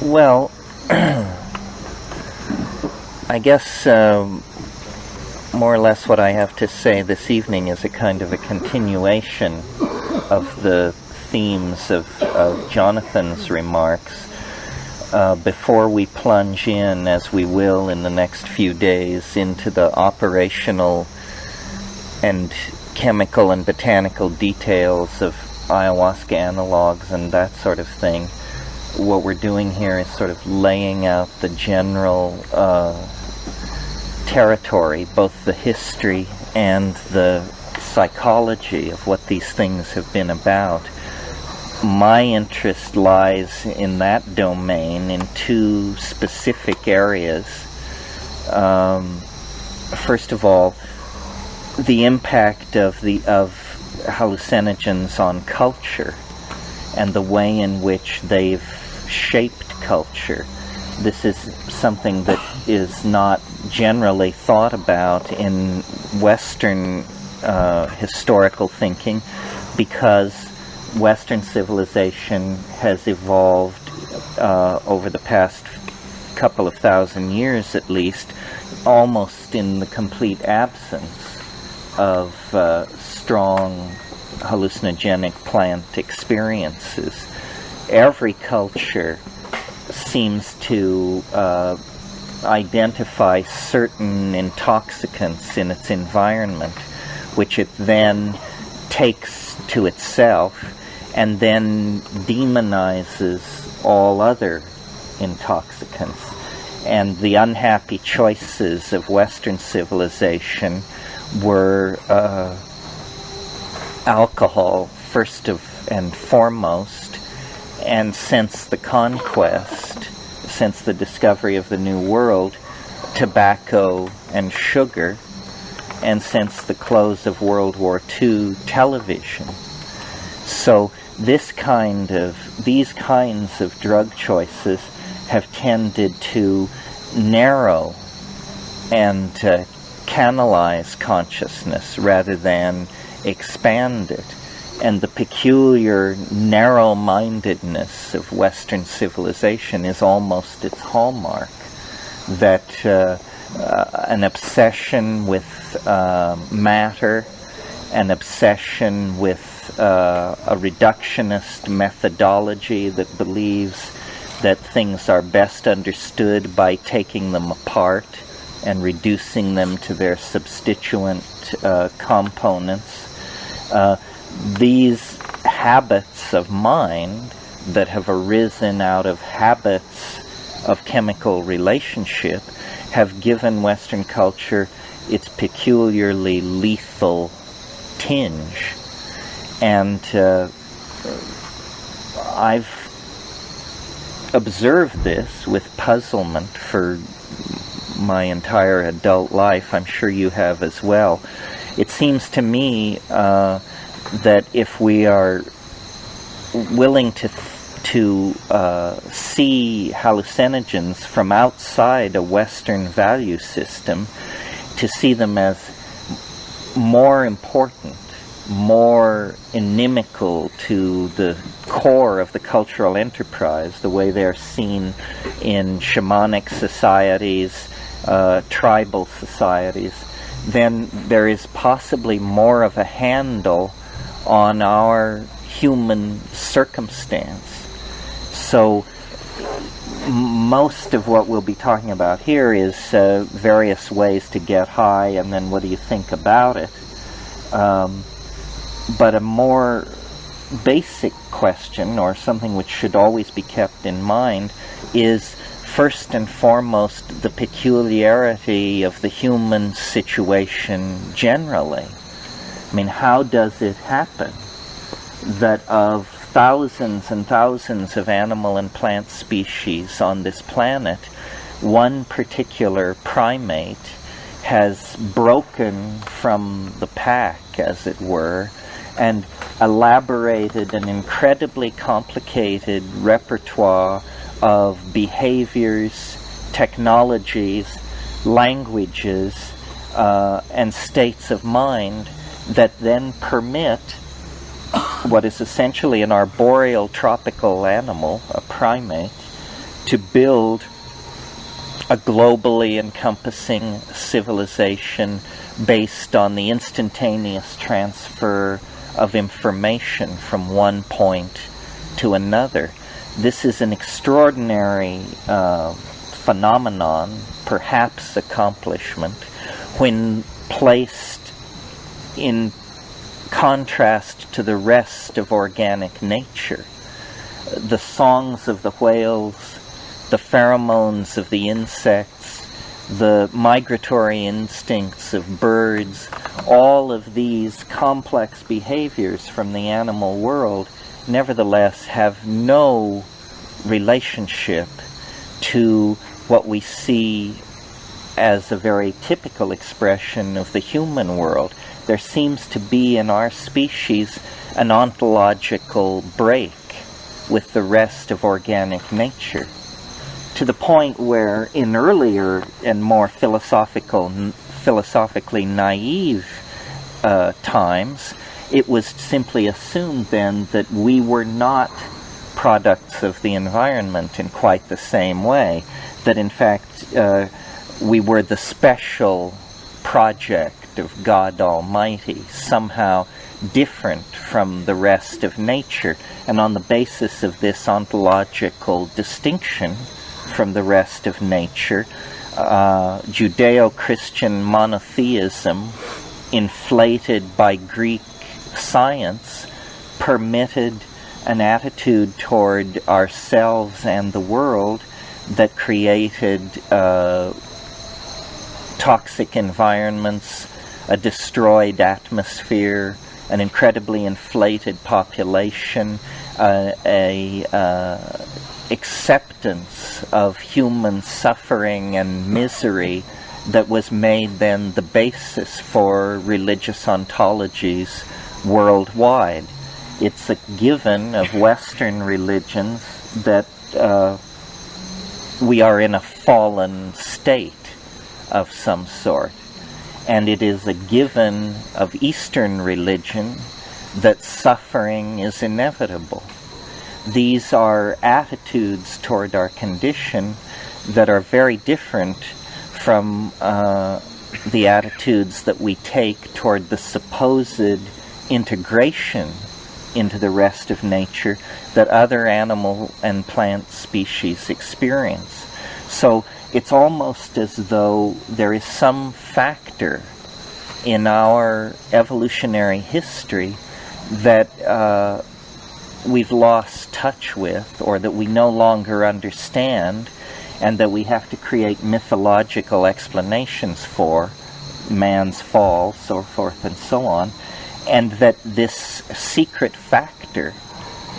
Well, I guess more or less what I have to say this evening is a kind of a continuation of the themes of Jonathan's remarks. Before we plunge in, as we will in the next few days, into the operational and chemical and botanical details of ayahuasca analogs and that sort of thing, what we're doing here is sort of laying out the general territory, both the history and the psychology of what these things have been about. My interest lies in that domain in two specific areas. First of all, the impact of hallucinogens on culture and the way in which they've shaped culture. This is something that is not generally thought about in Western historical thinking, because Western civilization has evolved over the past couple of thousand years at least, almost in the complete absence of strong hallucinogenic plant experiences. Every culture seems to identify certain intoxicants in its environment, which it then takes to itself and then demonizes all other intoxicants. And the unhappy choices of Western civilization were alcohol, first and foremost, and since the conquest, since the discovery of the New World, tobacco and sugar, and since the close of World War II, television. So these kinds of drug choices have tended to narrow and canalize consciousness rather than expand it. And the peculiar narrow-mindedness of Western civilization is almost its hallmark, that an obsession with matter, an obsession with a reductionist methodology that believes that things are best understood by taking them apart and reducing them to their substituent components. These habits of mind that have arisen out of habits of chemical relationship have given Western culture its peculiarly lethal tinge. And I've observed this with puzzlement for my entire adult life. I'm sure you have as well. It seems to me that if we are willing to see hallucinogens from outside a Western value system, to see them as more important, more inimical to the core of the cultural enterprise, the way they're seen in shamanic societies, tribal societies, then there is possibly more of a handle on our human circumstance. So most of what we'll be talking about here is various ways to get high, and then what do you think about it? But a more basic question, or something which should always be kept in mind, is first and foremost the peculiarity of the human situation generally. I mean, how does it happen that of thousands and thousands of animal and plant species on this planet, one particular primate has broken from the pack, as it were, and elaborated an incredibly complicated repertoire of behaviors, technologies, languages, and states of mind that then permit what is essentially an arboreal tropical animal, a primate, to build a globally encompassing civilization based on the instantaneous transfer of information from one point to another. This is an extraordinary phenomenon, perhaps accomplishment, when placed in contrast to the rest of organic nature. The songs of the whales, the pheromones of the insects, the migratory instincts of birds, all of these complex behaviors from the animal world nevertheless have no relationship to what we see as a very typical expression of the human world. There seems to be in our species an ontological break with the rest of organic nature, to the point where in earlier and more philosophically naive times, it was simply assumed then that we were not products of the environment in quite the same way, that in fact we were the special project of God Almighty, somehow different from the rest of nature. And on the basis of this ontological distinction from the rest of nature, Judeo-Christian monotheism, inflated by Greek science, permitted an attitude toward ourselves and the world that created toxic environments, a destroyed atmosphere, an incredibly inflated population, acceptance of human suffering and misery that was made then the basis for religious ontologies worldwide. It's a given of Western religions that we are in a fallen state of some sort. And it is a given of Eastern religion that suffering is inevitable. These are attitudes toward our condition that are very different from the attitudes that we take toward the supposed integration into the rest of nature that other animal and plant species experience. So it's almost as though there is some factor in our evolutionary history that we've lost touch with, or that we no longer understand, and that we have to create mythological explanations for man's fall, so forth and so on, and that this secret factor,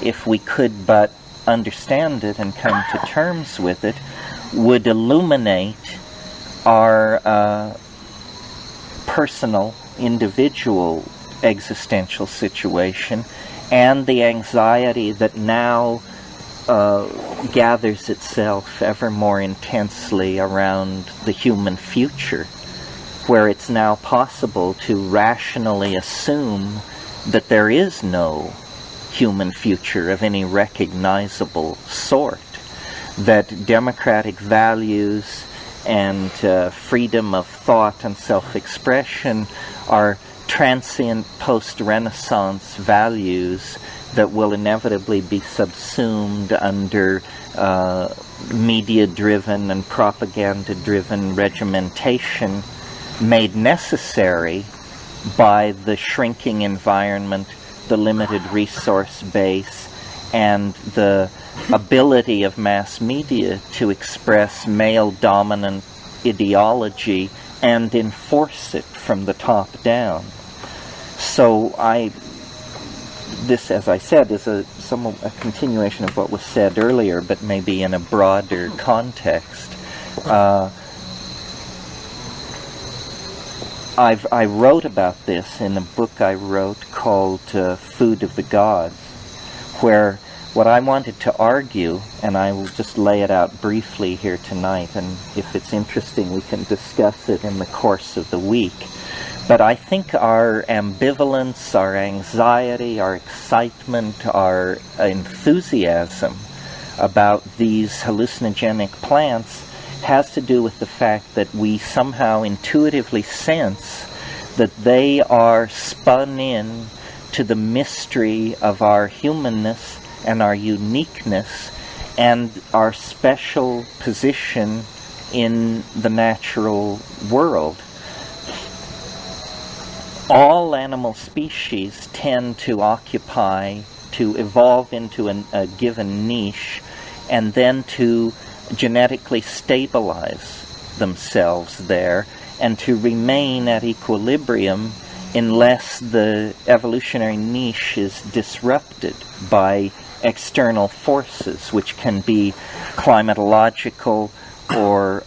if we could but understand it and come to terms with it, would illuminate our personal, individual existential situation, and the anxiety that now gathers itself ever more intensely around the human future, where it's now possible to rationally assume that there is no human future of any recognizable sort, that democratic values and freedom of thought and self-expression are transient post-Renaissance values that will inevitably be subsumed under media-driven and propaganda-driven regimentation made necessary by the shrinking environment, the limited resource base, and the ability of mass media to express male-dominant ideology and enforce it from the top down. So this, as I said, is a continuation of what was said earlier, but maybe in a broader context. I wrote about this in a book I wrote called Food of the Gods, where what I wanted to argue, and I will just lay it out briefly here tonight, and if it's interesting we can discuss it in the course of the week, but I think our ambivalence, our anxiety, our excitement, our enthusiasm about these hallucinogenic plants has to do with the fact that we somehow intuitively sense that they are spun in to the mystery of our humanness and our uniqueness and our special position in the natural world. All animal species tend to evolve into a given niche and then to genetically stabilize themselves there and to remain at equilibrium unless the evolutionary niche is disrupted by external forces, which can be climatological or,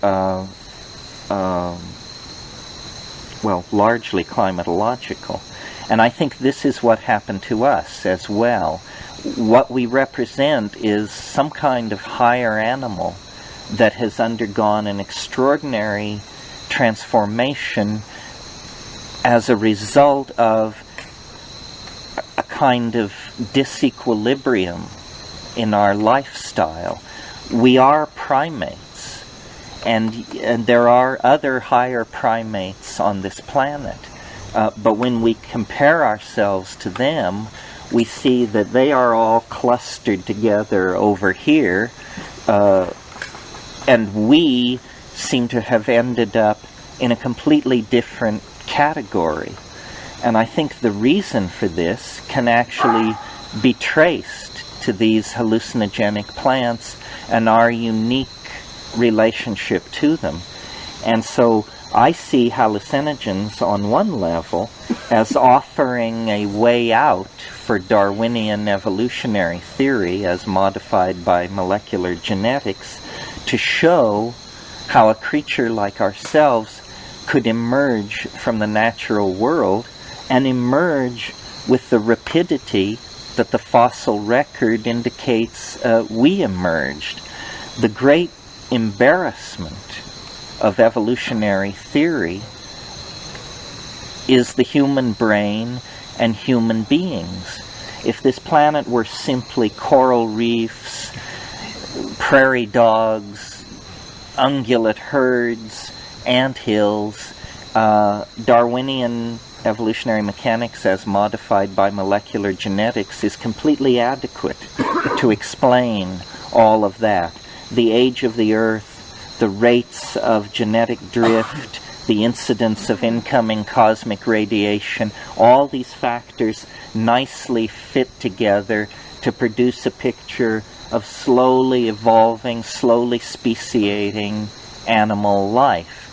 largely climatological. And I think this is what happened to us as well. What we represent is some kind of higher animal that has undergone an extraordinary transformation as a result of a kind of disequilibrium in our lifestyle. We are primates, and there are other higher primates on this planet. But when we compare ourselves to them, we see that they are all clustered together over here, and we seem to have ended up in a completely different category. And I think the reason for this can actually be traced to these hallucinogenic plants and our unique relationship to them. And so I see hallucinogens on one level as offering a way out for Darwinian evolutionary theory as modified by molecular genetics to show how a creature like ourselves could emerge from the natural world and emerge with the rapidity that the fossil record indicates we emerged. The great embarrassment of evolutionary theory is the human brain and human beings. If this planet were simply coral reefs, prairie dogs, ungulate herds, anthills, Darwinian evolutionary mechanics as modified by molecular genetics is completely adequate to explain all of that. The age of the Earth, the rates of genetic drift, the incidence of incoming cosmic radiation, all these factors nicely fit together to produce a picture of slowly evolving, slowly speciating animal life.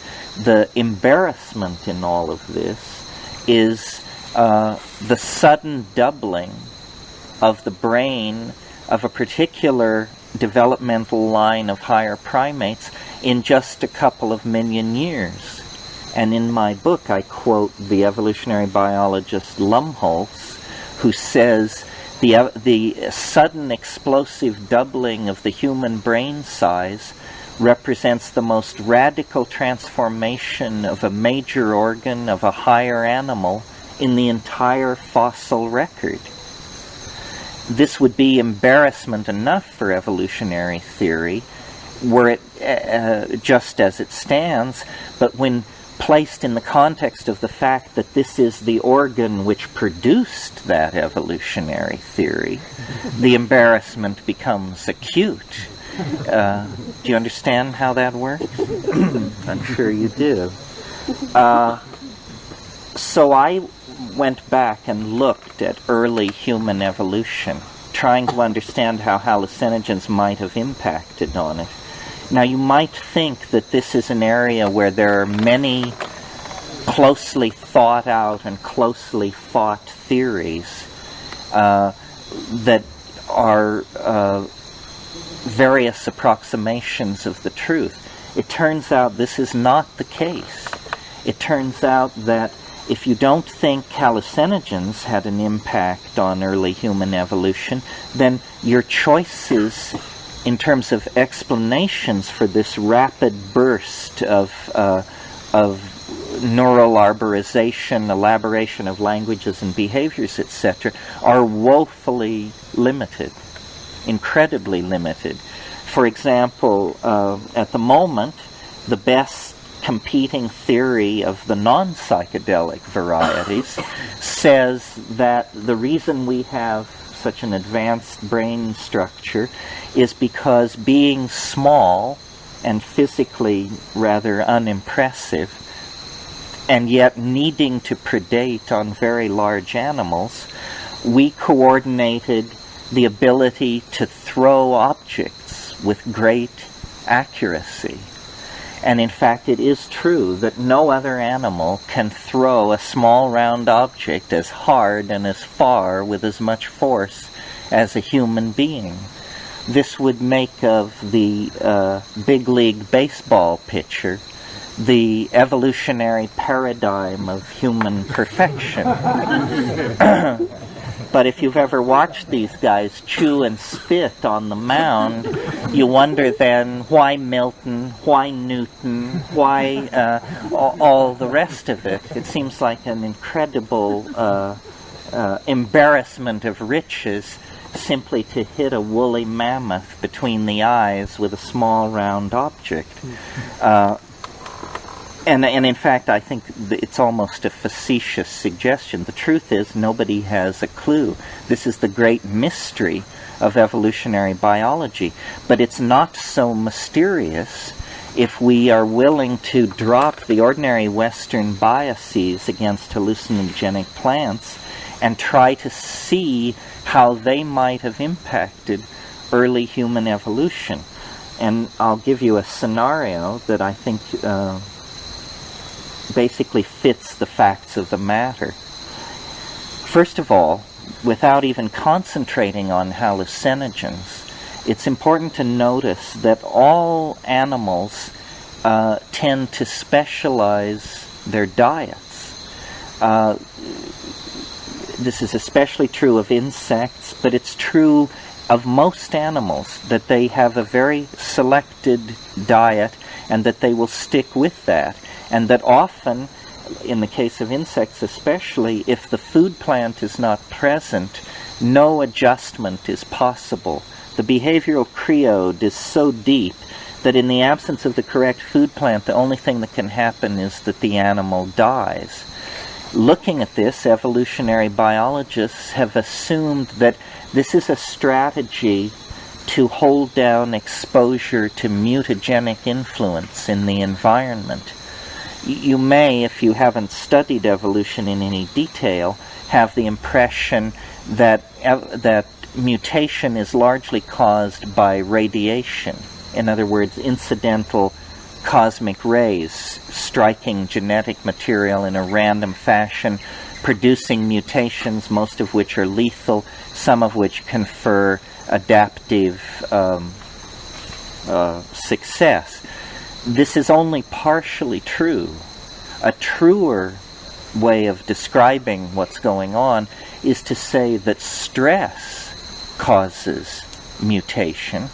The embarrassment in all of this is the sudden doubling of the brain of a particular developmental line of higher primates in just a couple of million years. And in my book I quote the evolutionary biologist Lumholtz, who says the sudden explosive doubling of the human brain size represents the most radical transformation of a major organ of a higher animal in the entire fossil record. This would be embarrassment enough for evolutionary theory were it just as it stands, but when placed in the context of the fact that this is the organ which produced that evolutionary theory, the embarrassment becomes acute. Do you understand how that works? I'm sure you do. So I went back and looked at early human evolution, trying to understand how hallucinogens might have impacted on it. Now, you might think that this is an area where there are many closely thought out and closely fought theories that are various approximations of the truth. It turns out this is not the case. It turns out that if you don't think hallucinogens had an impact on early human evolution, then your choices in terms of explanations for this rapid burst of neural arborization, elaboration of languages and behaviors, etc., are woefully limited. incredibly limited. For example, at the moment, the best competing theory of the non-psychedelic varieties says that the reason we have such an advanced brain structure is because being small and physically rather unimpressive, and yet needing to predate on very large animals, we coordinated the ability to throw objects with great accuracy. And in fact, it is true that no other animal can throw a small round object as hard and as far with as much force as a human being. This would make of the big league baseball pitcher the evolutionary paradigm of human perfection. But if you've ever watched these guys chew and spit on the mound, you wonder then why Milton, why Newton, why all the rest of it. It seems like an incredible embarrassment of riches simply to hit a woolly mammoth between the eyes with a small round object. And in fact, I think it's almost a facetious suggestion. The truth is, nobody has a clue. This is the great mystery of evolutionary biology. But it's not so mysterious if we are willing to drop the ordinary Western biases against hallucinogenic plants and try to see how they might have impacted early human evolution. And I'll give you a scenario that I think basically fits the facts of the matter. First of all, without even concentrating on hallucinogens, it's important to notice that all animals tend to specialize their diets. This is especially true of insects, but it's true of most animals, that they have a very selected diet and that they will stick with that. And that often, in the case of insects especially, if the food plant is not present, no adjustment is possible. The behavioral creode is so deep that in the absence of the correct food plant, the only thing that can happen is that the animal dies. Looking at this, evolutionary biologists have assumed that this is a strategy to hold down exposure to mutagenic influence in the environment. You may, if you haven't studied evolution in any detail, have the impression that mutation is largely caused by radiation. In other words, incidental cosmic rays striking genetic material in a random fashion, producing mutations, most of which are lethal, some of which confer adaptive success. This is only partially true. A truer way of describing what's going on is to say that stress causes mutation,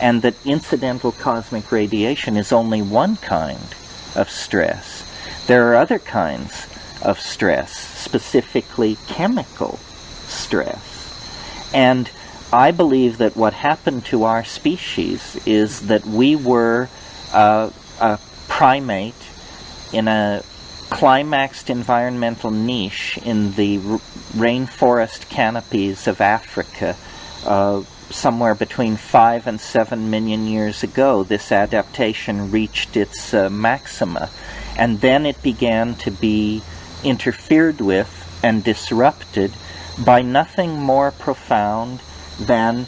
and that incidental cosmic radiation is only one kind of stress. There are other kinds of stress, specifically chemical stress. And I believe that what happened to our species is that we were a primate in a climaxed environmental niche in the rainforest canopies of Africa somewhere between 5 and 7 million years ago. This adaptation reached its maxima, and then it began to be interfered with and disrupted by nothing more profound than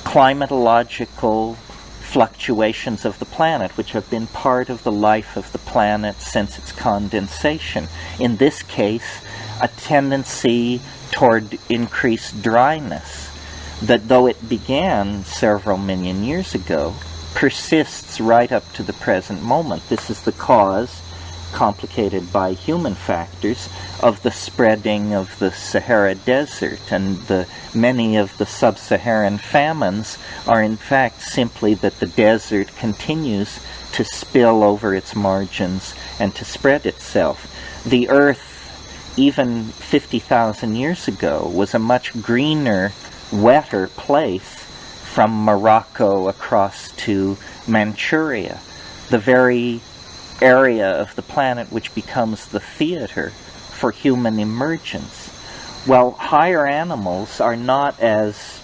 climatological fluctuations of the planet, which have been part of the life of the planet since its condensation. In this case, a tendency toward increased dryness, that though it began several million years ago, persists right up to the present moment. This is the cause, complicated by human factors, of the spreading of the Sahara Desert, and many of the sub-Saharan famines are in fact simply that the desert continues to spill over its margins and to spread itself. The Earth, even 50,000 years ago, was a much greener wetter place from Morocco across to Manchuria, the very area of the planet which becomes the theater for human emergence. Well, higher animals are not as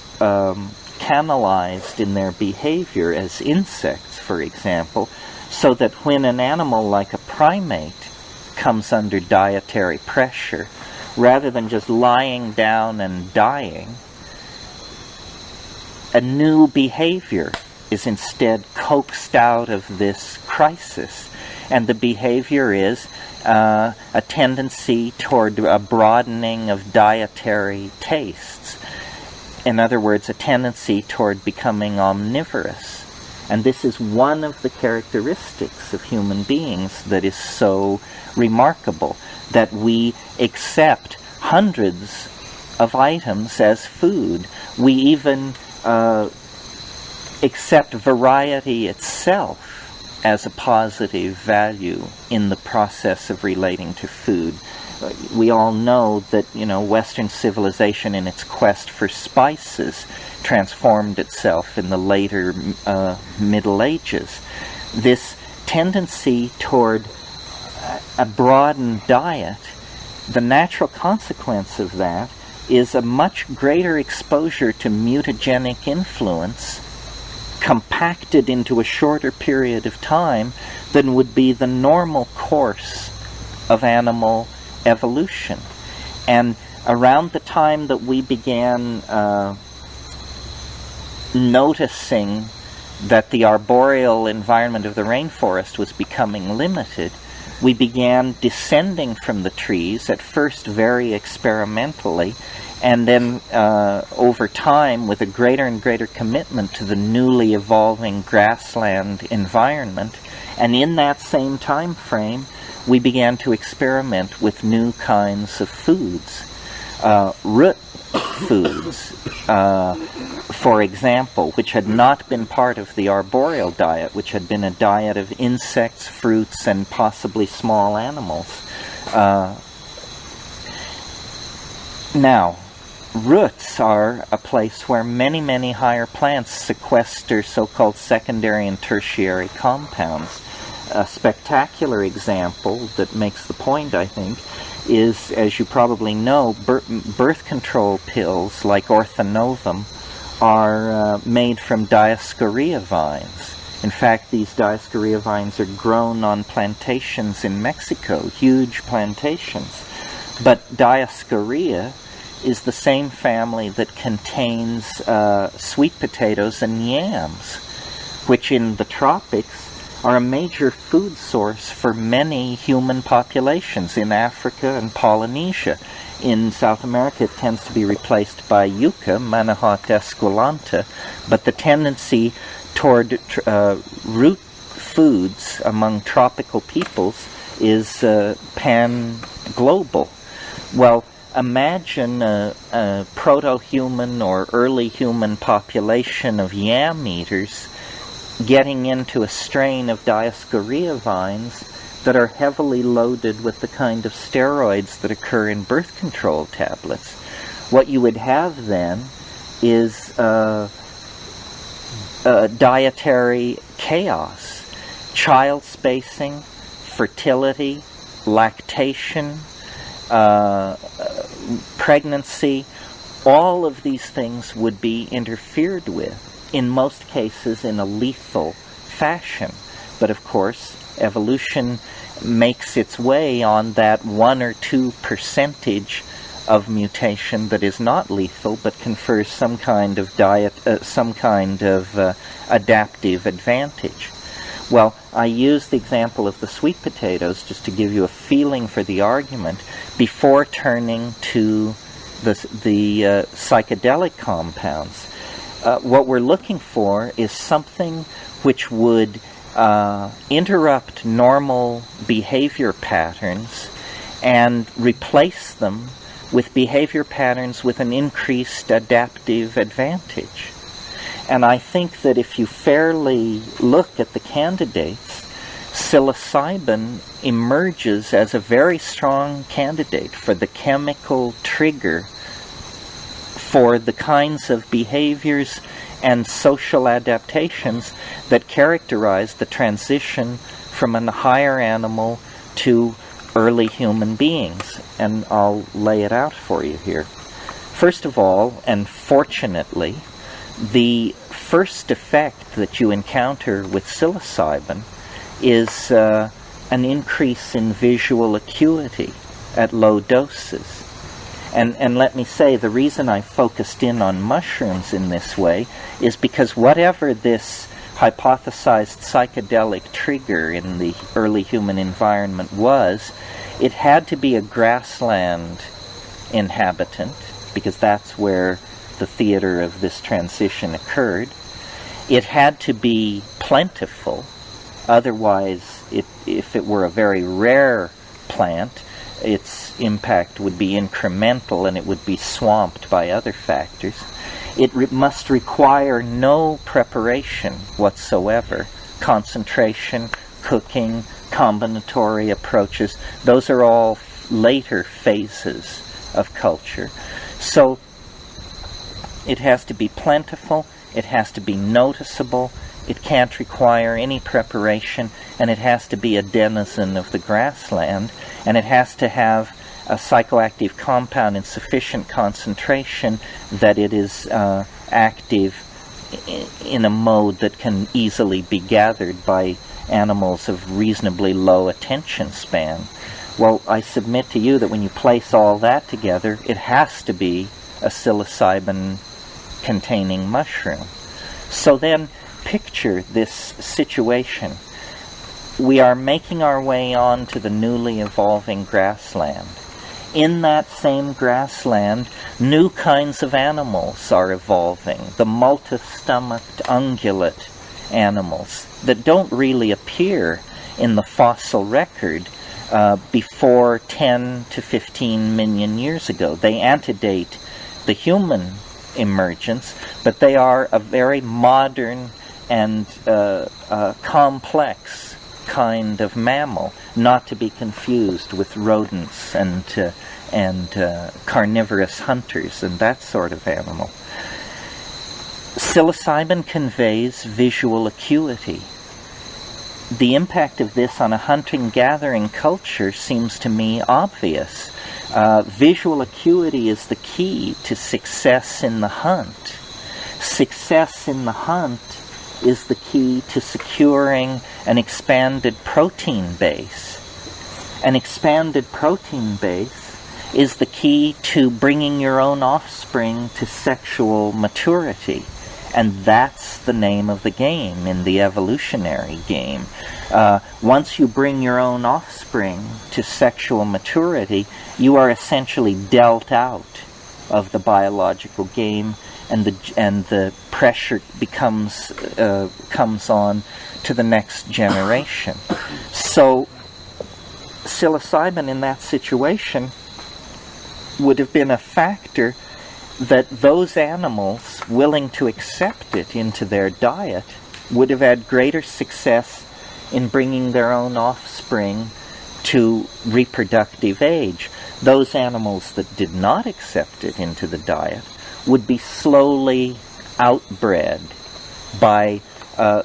canalized in their behavior as insects, for example, so that when an animal like a primate comes under dietary pressure, rather than just lying down and dying, a new behavior is instead coaxed out of this crisis. And the behavior is a tendency toward a broadening of dietary tastes. In other words, a tendency toward becoming omnivorous. And this is one of the characteristics of human beings that is so remarkable, that we accept hundreds of items as food. We even accept variety itself as a positive value in the process of relating to food. We all know that, Western civilization in its quest for spices transformed itself in the later Middle Ages. This tendency toward a broadened diet, the natural consequence of that is a much greater exposure to mutagenic influence compacted into a shorter period of time than would be the normal course of animal evolution. And around the time that we began noticing that the arboreal environment of the rainforest was becoming limited, we began descending from the trees, at first very experimentally, and then over time with a greater and greater commitment to the newly evolving grassland environment. And in that same time frame, we began to experiment with new kinds of foods, root foods, for example, which had not been part of the arboreal diet, which had been a diet of insects, fruits, and possibly small animals. Now, roots are a place where many, many higher plants sequester so-called secondary and tertiary compounds. A spectacular example that makes the point, I think, is, as you probably know, birth control pills like orthonovum are made from Dioscorea vines. In fact, these Dioscorea vines are grown on plantations in Mexico, huge plantations. But Dioscorea is the same family that contains sweet potatoes and yams, which in the tropics are a major food source for many human populations in Africa and Polynesia. In South America, it tends to be replaced by yucca, Manihot esculenta, but the tendency toward root foods among tropical peoples is pan-global. Well, imagine a proto-human or early human population of yam eaters getting into a strain of Dioscorea vines that are heavily loaded with the kind of steroids that occur in birth control tablets. What you would have then is dietary chaos, child spacing, fertility, lactation, pregnancy. All of these things would be interfered with, in most cases in a lethal fashion. But of course, evolution makes its way on that 1 or 2% of mutation that is not lethal, but confers some kind of adaptive advantage. Well, I use the example of the sweet potatoes just to give you a feeling for the argument before turning to the psychedelic compounds. What we're looking for is something which would interrupt normal behavior patterns and replace them with behavior patterns with an increased adaptive advantage. And I think that if you fairly look at the candidates, psilocybin emerges as a very strong candidate for the chemical trigger for the kinds of behaviors and social adaptations that characterize the transition from a higher animal to early human beings. And I'll lay it out for you here. First of all, and fortunately, the first effect that you encounter with psilocybin is an increase in visual acuity at low doses. And let me say, the reason I focused in on mushrooms in this way is because whatever this hypothesized psychedelic trigger in the early human environment was, it had to be a grassland inhabitant, because that's where the theater of this transition occurred. It had to be plentiful, otherwise, if it were a very rare plant, its impact would be incremental and it would be swamped by other factors. It must require no preparation whatsoever. Concentration, cooking, combinatory approaches, those are all later phases of culture. So it has to be plentiful, it has to be noticeable, it can't require any preparation, and it has to be a denizen of the grassland, and it has to have a psychoactive compound in sufficient concentration that it is active in a mode that can easily be gathered by animals of reasonably low attention span. Well, I submit to you that when you place all that together, it has to be a psilocybin-containing mushroom. So then, picture this situation. We are making our way on to the newly evolving grassland. In that same grassland, new kinds of animals are evolving. The multi-stomached ungulate animals that don't really appear in the fossil record before 10 to 15 million years ago. They antedate the human emergence, but they are a very modern and complex kind of mammal, not to be confused with rodents and carnivorous hunters and that sort of animal. Psilocybin conveys visual acuity. The impact of this on a hunting-gathering culture seems to me obvious. Visual acuity is the key to success in the hunt. Success in the hunt is the key to securing an expanded protein base. An expanded protein base is the key to bringing your own offspring to sexual maturity. And that's the name of the game in the evolutionary game. Once you bring your own offspring to sexual maturity, you are essentially dealt out of the biological game, and the pressure comes on to the next generation. So psilocybin in that situation would have been a factor that those animals willing to accept it into their diet would have had greater success in bringing their own offspring to reproductive age. Those animals that did not accept it into the diet would be slowly outbred by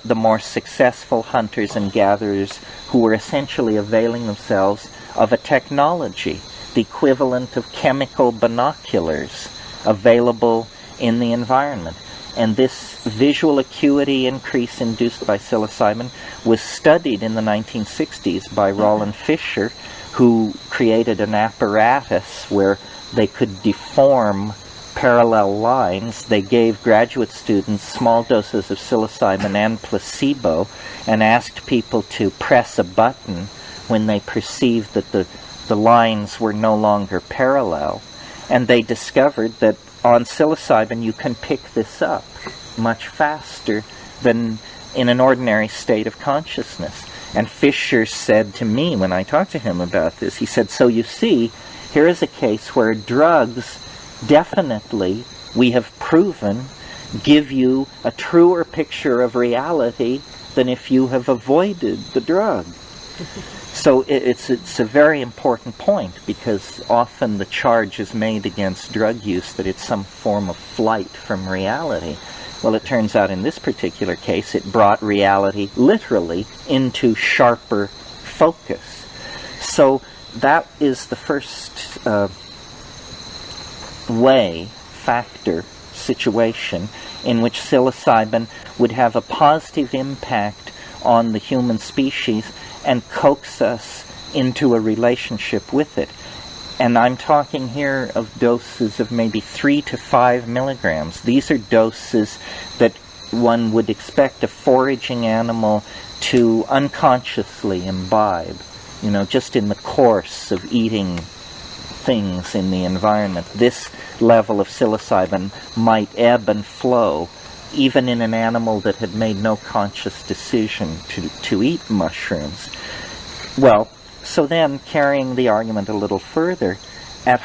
the more successful hunters and gatherers who were essentially availing themselves of a technology, the equivalent of chemical binoculars available in the environment. And this visual acuity increase induced by psilocybin was studied in the 1960s by Roland Fisher, who created an apparatus where they could deform parallel lines. They gave graduate students small doses of psilocybin and placebo and asked people to press a button when they perceived that the lines were no longer parallel. And they discovered that on psilocybin you can pick this up much faster than in an ordinary state of consciousness. And Fisher said to me when I talked to him about this, he said, so you see, here is a case where drugs definitely, we have proven, give you a truer picture of reality than if you have avoided the drug. So it's a very important point, because often the charge is made against drug use that it's some form of flight from reality. Well, it turns out in this particular case it brought reality literally into sharper focus. So that is the first factor, situation in which psilocybin would have a positive impact on the human species and coax us into a relationship with it. And I'm talking here of doses of maybe 3 to 5 milligrams. These are doses that one would expect a foraging animal to unconsciously imbibe, just in the course of eating things in the environment. This level of psilocybin might ebb and flow, even in an animal that had made no conscious decision to eat mushrooms. Well, so then, carrying the argument a little further, at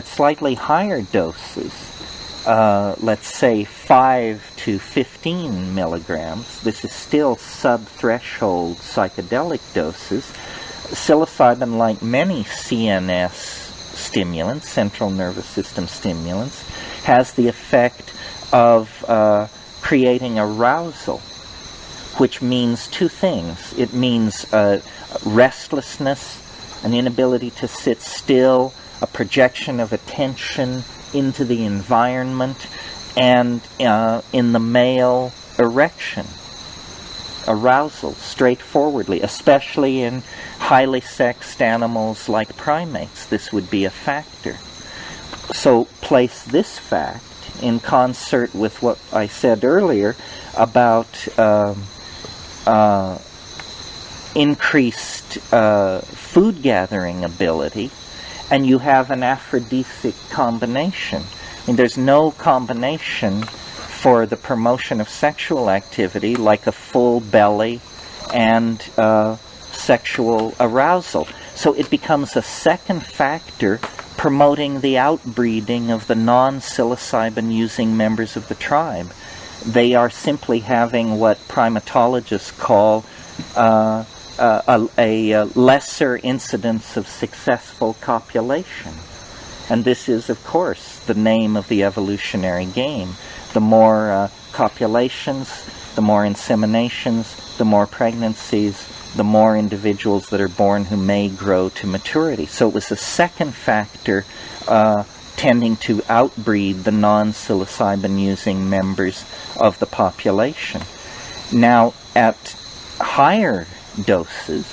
slightly higher doses, let's say 5 to 15 milligrams, this is still sub-threshold psychedelic doses. Psilocybin, like many CNS stimulants, central nervous system stimulants, has the effect of creating arousal, which means two things. It means restlessness, an inability to sit still, a projection of attention into the environment, and in the male, erection, arousal, straightforwardly, especially in highly sexed animals like primates. This would be a factor. So place this fact in concert with what I said earlier about increased food gathering ability, and you have an aphrodisiac combination. I mean, there's no combination for the promotion of sexual activity like a full belly and sexual arousal. So it becomes a second factor promoting the outbreeding of the non-psilocybin using members of the tribe. They are simply having what primatologists call a lesser incidence of successful copulation. And this is, of course, the name of the evolutionary game. The more copulations, the more inseminations, the more pregnancies, the more individuals that are born who may grow to maturity. So it was a second factor tending to outbreed the non-psilocybin using members of the population. Now, at higher doses,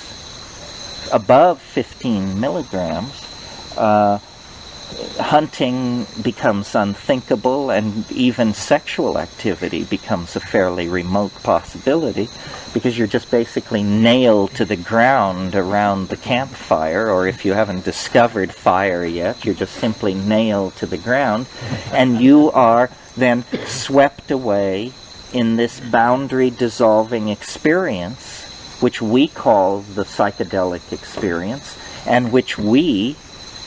above 15 milligrams, hunting becomes unthinkable, and even sexual activity becomes a fairly remote possibility, because you're just basically nailed to the ground around the campfire, or if you haven't discovered fire yet, you're just simply nailed to the ground, and you are then swept away in this boundary-dissolving experience, which we call the psychedelic experience, and which we,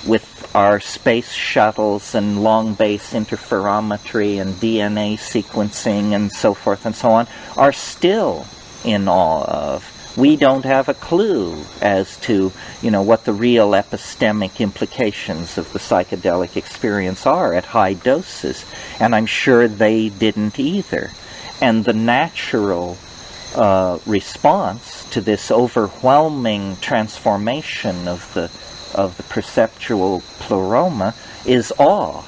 with our space shuttles and long-base interferometry and DNA sequencing and so forth and so on, are still in awe of. We don't have a clue as to, what the real epistemic implications of the psychedelic experience are at high doses, and I'm sure they didn't either. And the natural response to this overwhelming transformation of the perceptual pleroma is awe,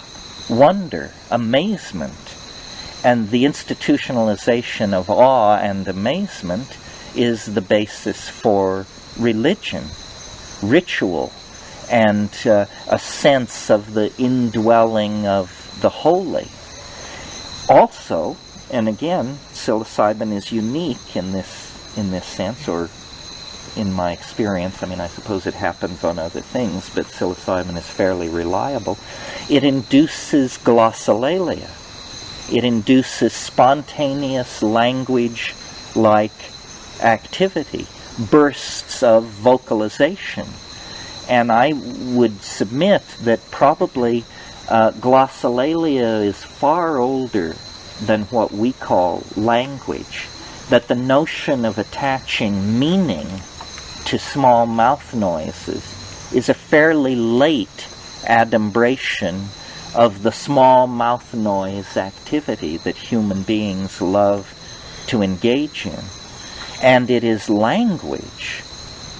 wonder, amazement. And the institutionalization of awe and amazement is the basis for religion, ritual, and a sense of the indwelling of the holy. Also, and again, psilocybin is unique in this sense, or in my experience. I mean, I suppose it happens on other things, but psilocybin is fairly reliable. It induces glossolalia. It induces spontaneous language-like activity, bursts of vocalization. And I would submit that probably glossolalia is far older than what we call language, that the notion of attaching meaning to small mouth noises is a fairly late adumbration of the small mouth noise activity that human beings love to engage in. And it is language,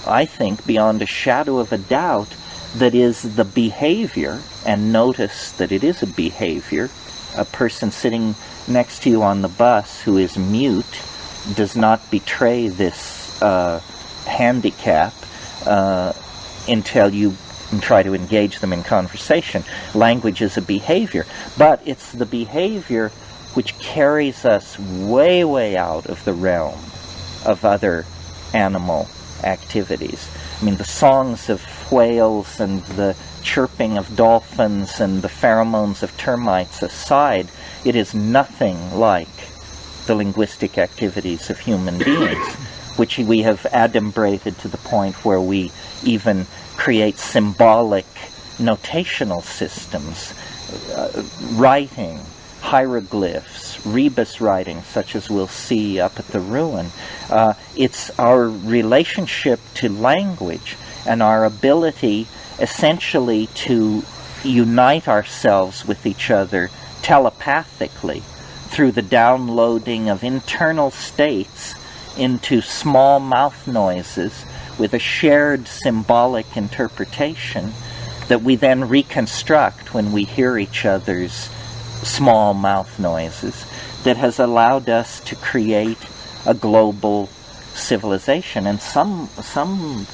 I think, beyond a shadow of a doubt, that is the behavior, and notice that it is a behavior. A person sitting next to you on the bus who is mute does not betray this handicap until you try to engage them in conversation. Language is a behavior, but it's the behavior which carries us way, way out of the realm of other animal activities. I mean, the songs of whales and the chirping of dolphins and the pheromones of termites aside, it is nothing like the linguistic activities of human beings, which we have adumbrated to the point where we even create symbolic notational systems, writing, hieroglyphs, rebus writing, such as we'll see up at the ruin. It's our relationship to language and our ability essentially to unite ourselves with each other telepathically through the downloading of internal states into small mouth noises with a shared symbolic interpretation that we then reconstruct when we hear each other's small mouth noises, that has allowed us to create a global civilization. And some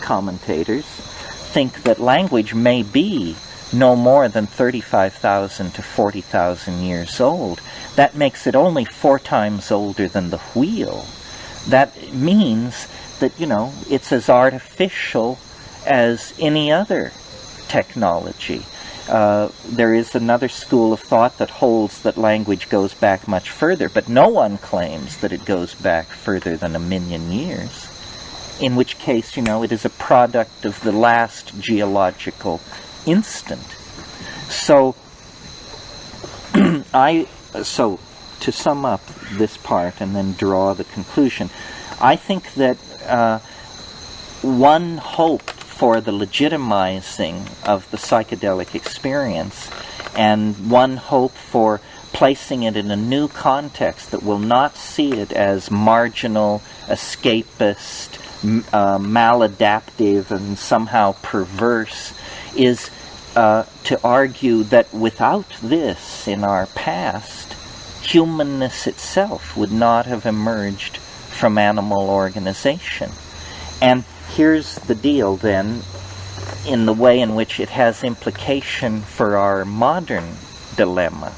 commentators think that language may be no more than 35,000 to 40,000 years old. That makes it only 4 times older than the wheel. That means that, it's as artificial as any other technology. There is another school of thought that holds that language goes back much further, but no one claims that it goes back further than 1 million years, in which case, it is a product of the last geological instant. So, so to sum up this part and then draw the conclusion, I think that one hope for the legitimizing of the psychedelic experience, and one hope for placing it in a new context that will not see it as marginal, escapist, maladaptive, and somehow perverse, is to argue that without this in our past, humanness itself would not have emerged from animal organization. And here's the deal then, in the way in which it has implication for our modern dilemma.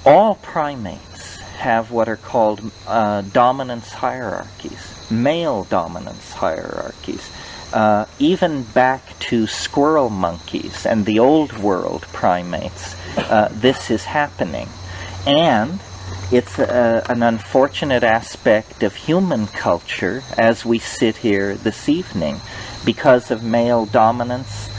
All primates have what are called dominance hierarchies, male dominance hierarchies. Even back to squirrel monkeys and the old world primates, this is happening. And it's an unfortunate aspect of human culture as we sit here this evening. Because of male dominance,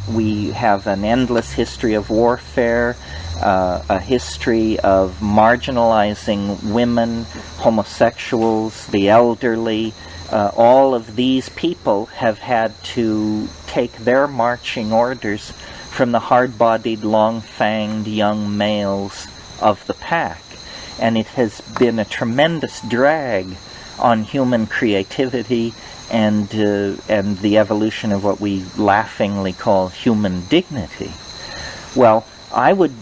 we have an endless history of warfare, a history of marginalizing women, homosexuals, the elderly. All of these people have had to take their marching orders from the hard-bodied, long-fanged young males of the pack. And it has been a tremendous drag on human creativity and the evolution of what we laughingly call human dignity. Well, I would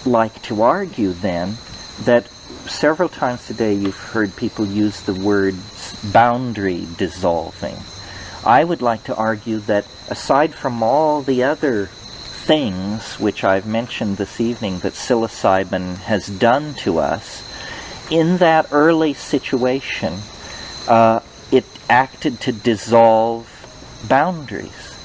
like to argue then that several times today you've heard people use the words boundary dissolving. I would like to argue that aside from all the other things which I've mentioned this evening that psilocybin has done to us, in that early situation, it acted to dissolve boundaries.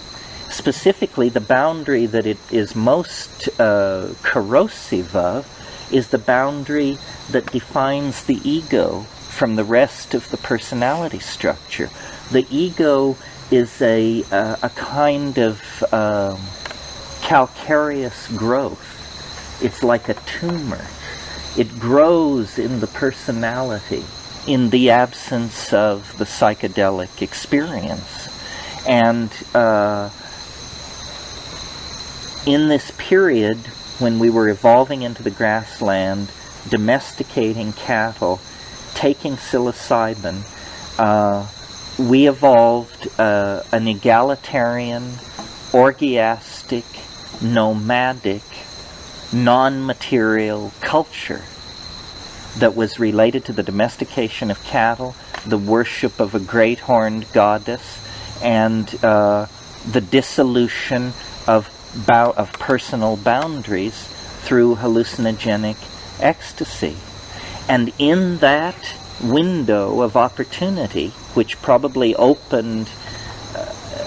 Specifically, the boundary that it is most corrosive of is the boundary that defines the ego from the rest of the personality structure. The ego is a kind of calcareous growth. It's like a tumor. It grows in the personality in the absence of the psychedelic experience. And in this period, when we were evolving into the grassland, domesticating cattle, taking psilocybin, we evolved an egalitarian, orgiastic, nomadic, non-material culture that was related to the domestication of cattle, the worship of a great horned goddess, and the dissolution of personal boundaries through hallucinogenic ecstasy. And in that window of opportunity, which probably opened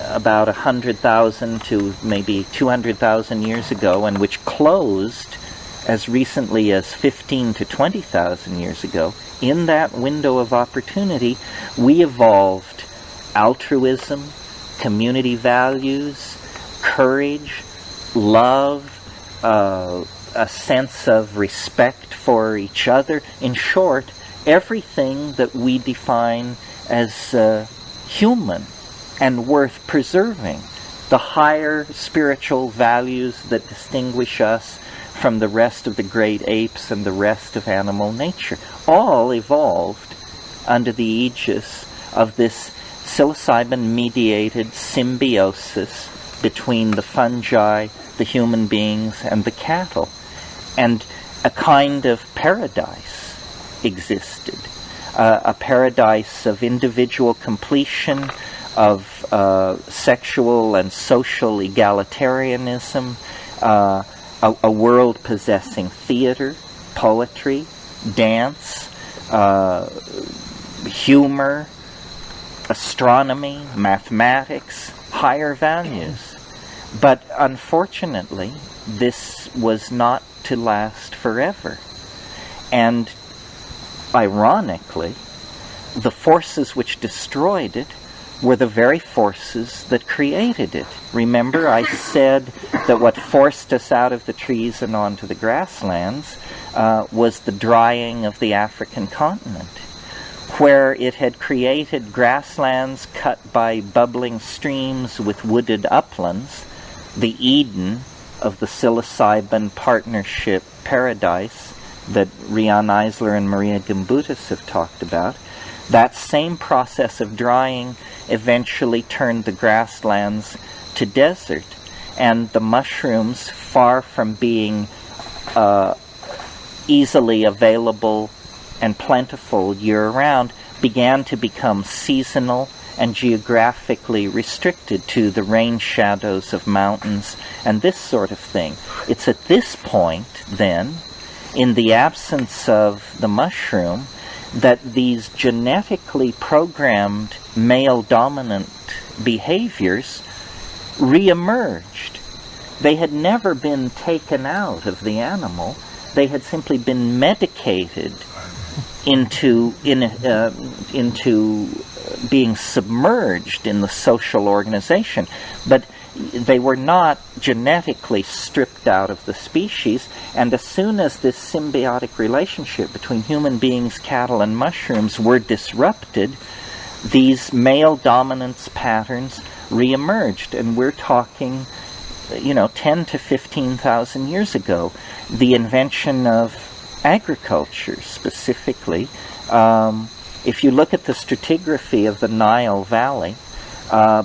about 100,000 to maybe 200,000 years ago, and which closed as recently as 15 to 20,000 years ago, in that window of opportunity, we evolved altruism, community values, courage, love, a sense of respect for each other. In short, everything that we define as human and worth preserving, the higher spiritual values that distinguish us from the rest of the great apes and the rest of animal nature, all evolved under the aegis of this psilocybin-mediated symbiosis between the fungi, the human beings, and the cattle. And a kind of paradise existed, a paradise of individual completion, of sexual and social egalitarianism, a world possessing theater, poetry, dance, humor, astronomy, mathematics, higher values. But unfortunately, this was not to last forever. And ironically, the forces which destroyed it were the very forces that created it. Remember, I said that what forced us out of the trees and onto the grasslands was the drying of the African continent, where it had created grasslands cut by bubbling streams with wooded uplands, the Eden of the psilocybin partnership paradise that Rian Eisler and Maria Gimbutas have talked about. That same process of drying eventually turned the grasslands to desert, and the mushrooms, far from being easily available and plentiful year-round, began to become seasonal and geographically restricted to the rain shadows of mountains and this sort of thing. It's at this point, then, in the absence of the mushroom, that these genetically programmed male-dominant behaviors re-emerged. They had never been taken out of the animal. They had simply been medicated into being submerged in the social organization. But they were not genetically stripped out of the species, and as soon as this symbiotic relationship between human beings, cattle, and mushrooms were disrupted, these male dominance patterns re-emerged. And we're talking, 10 to 15,000 years ago. The invention of agriculture, specifically. If you look at the stratigraphy of the Nile Valley,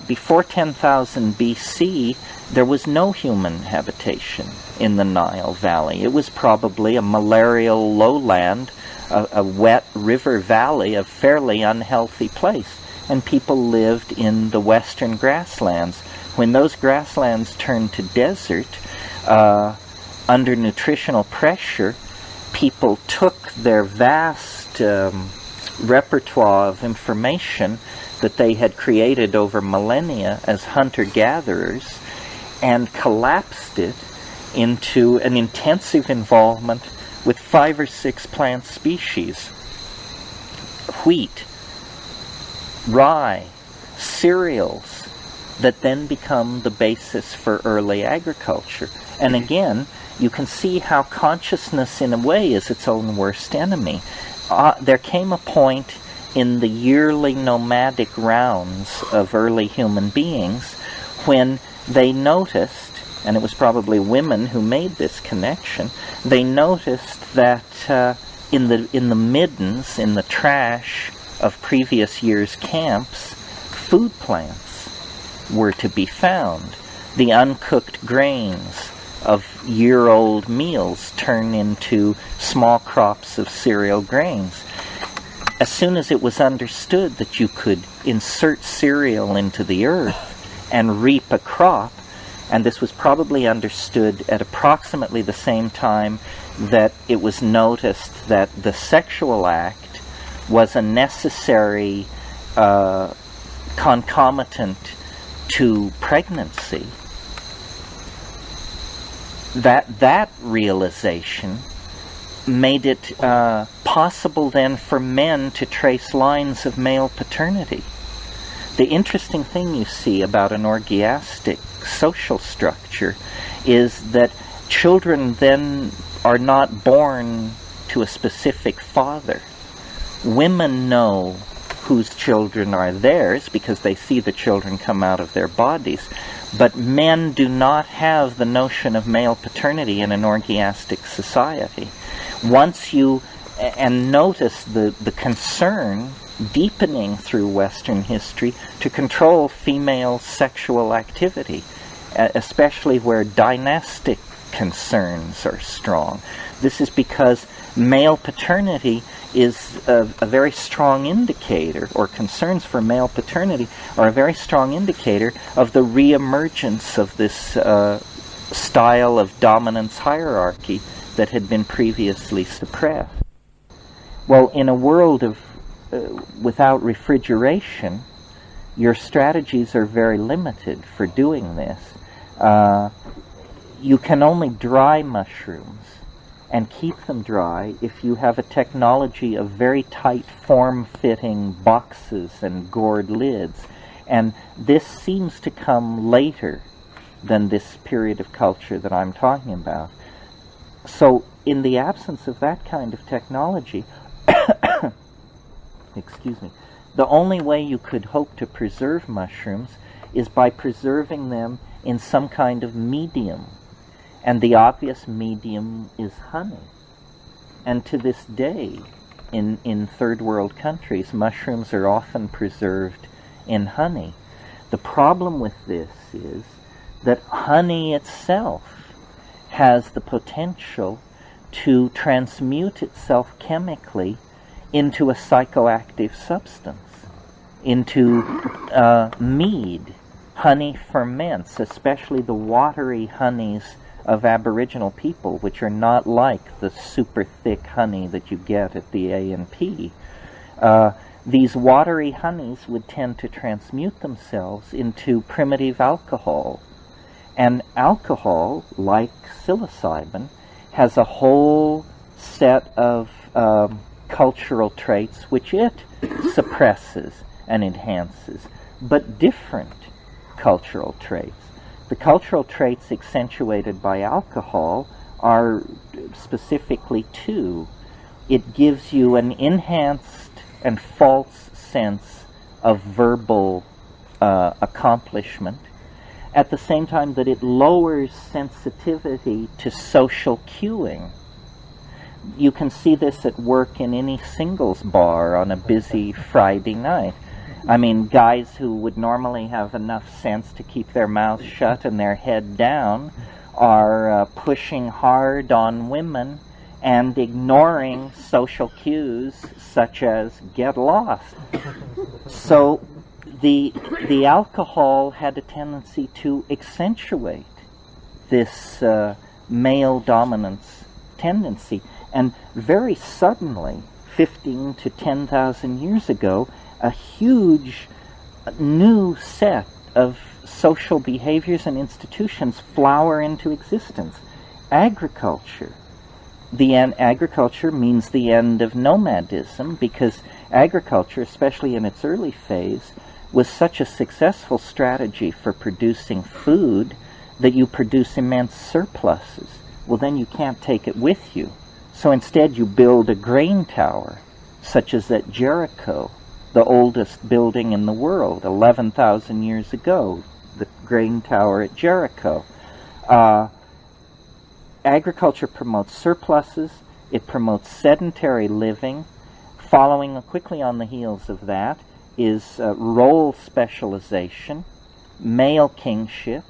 before 10,000 BC, there was no human habitation in the Nile Valley. It was probably a malarial lowland, a wet river valley, a fairly unhealthy place. And people lived in the western grasslands. When those grasslands turned to desert, under nutritional pressure, people took their vast repertoire of information that they had created over millennia as hunter-gatherers and collapsed it into an intensive involvement with 5 or 6 plant species. Wheat, rye, cereals, that then become the basis for early agriculture. And again, you can see how consciousness in a way is its own worst enemy. There came a point in the yearly nomadic rounds of early human beings when they noticed, and it was probably women who made this connection, they noticed that in the middens, in the trash of previous year's camps, food plants were to be found. The uncooked grains of year-old meals turn into small crops of cereal grains. As soon as it was understood that you could insert cereal into the earth and reap a crop, and this was probably understood at approximately the same time that it was noticed that the sexual act was a necessary concomitant to pregnancy, that realization made it possible then for men to trace lines of male paternity. The interesting thing you see about an orgiastic social structure is that children then are not born to a specific father. Women know whose children are theirs because they see the children come out of their bodies, but men do not have the notion of male paternity in an orgiastic society. Once you, and notice the concern deepening through Western history to control female sexual activity, especially where dynastic concerns are strong. This is because male paternity is a very strong indicator, or concerns for male paternity are a very strong indicator of the reemergence of this style of dominance hierarchy that had been previously suppressed. Well, in a world of without refrigeration, your strategies are very limited for doing this. You can only dry mushrooms and keep them dry if you have a technology of very tight form-fitting boxes and gourd lids. And this seems to come later than this period of culture that I'm talking about. So in the absence of that kind of technology, excuse me, the only way you could hope to preserve mushrooms is by preserving them in some kind of medium. And the obvious medium is honey. And to this day, in third world countries, mushrooms are often preserved in honey. The problem with this is that honey itself has the potential to transmute itself chemically into a psychoactive substance, into mead. Honey ferments, especially the watery honeys of Aboriginal people, which are not like the super thick honey that you get at the A&P. These watery honeys would tend to transmute themselves into primitive alcohol. And alcohol, like psilocybin, has a whole set of cultural traits which it suppresses and enhances, but different cultural traits. The cultural traits accentuated by alcohol are specifically two. It gives you an enhanced and false sense of verbal accomplishment, at the same time that it lowers sensitivity to social cueing. You can see this at work in any singles bar on a busy Friday night. I mean, guys who would normally have enough sense to keep their mouth shut and their head down are pushing hard on women and ignoring social cues such as get lost. So the alcohol had a tendency to accentuate this male dominance tendency. And very suddenly, 15 to 10,000 years ago, a huge new set of social behaviors and institutions flower into existence. Agriculture. Agriculture means the end of nomadism, because agriculture, especially in its early phase, was such a successful strategy for producing food that you produce immense surpluses. Well, then you can't take it with you. So instead you build a grain tower, such as at Jericho the oldest building in the world, 11,000 years ago, the grain tower at Jericho. Agriculture promotes surpluses, it promotes sedentary living. Following quickly on the heels of that is role specialization, male kingship,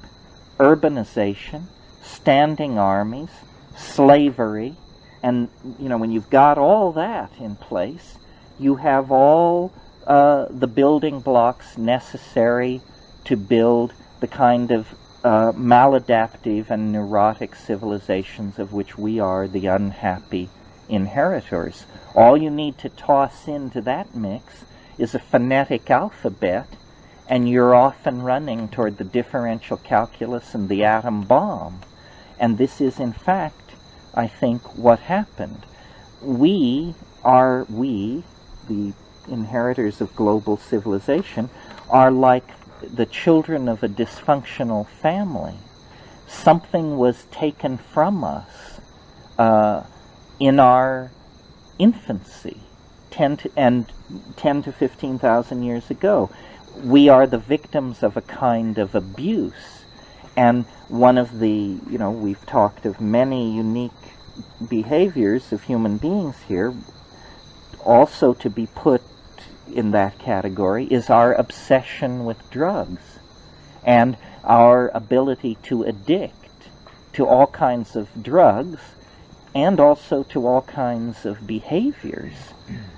urbanization, standing armies, slavery, and when you've got all that in place, you have all the building blocks necessary to build the kind of maladaptive and neurotic civilizations of which we are the unhappy inheritors. All you need to toss into that mix is a phonetic alphabet, and you're off and running toward the differential calculus and the atom bomb. And this is, in fact, I think, what happened. We, the inheritors of global civilization, are like the children of a dysfunctional family. Something was taken from us in our infancy, 10 to 15,000 years ago. We are the victims of a kind of abuse. And one of the, we've talked of many unique behaviors of human beings here, also to be put in that category is our obsession with drugs and our ability to addict to all kinds of drugs and also to all kinds of behaviors.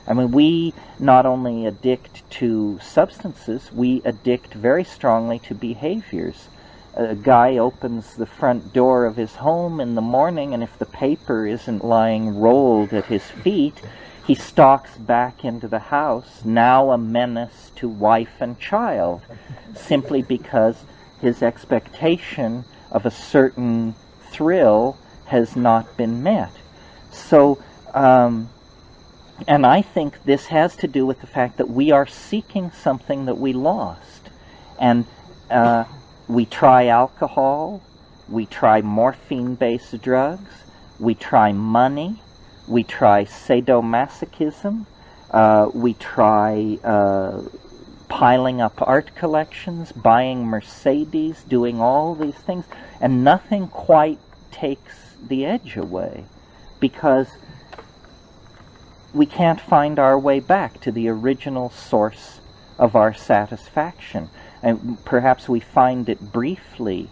I mean, we not only addict to substances, we addict very strongly to behaviors. A guy opens the front door of his home in the morning, and if the paper isn't lying rolled at his feet, he stalks back into the house, now a menace to wife and child, simply because his expectation of a certain thrill has not been met. So, and I think this has to do with the fact that we are seeking something that we lost. And we try alcohol, we try morphine-based drugs, we try money, we try sadomasochism, we try piling up art collections, buying Mercedes, doing all these things, and nothing quite takes the edge away, because we can't find our way back to the original source of our satisfaction. And perhaps we find it briefly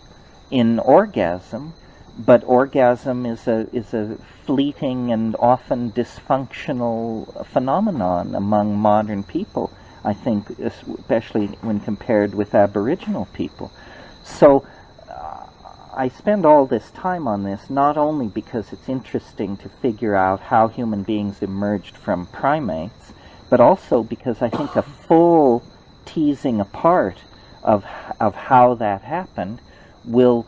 in orgasm, but orgasm is a fleeting and often dysfunctional phenomenon among modern people, I think, especially when compared with Aboriginal people. So I spend all this time on this not only because it's interesting to figure out how human beings emerged from primates, but also because I think a full teasing apart of how that happened will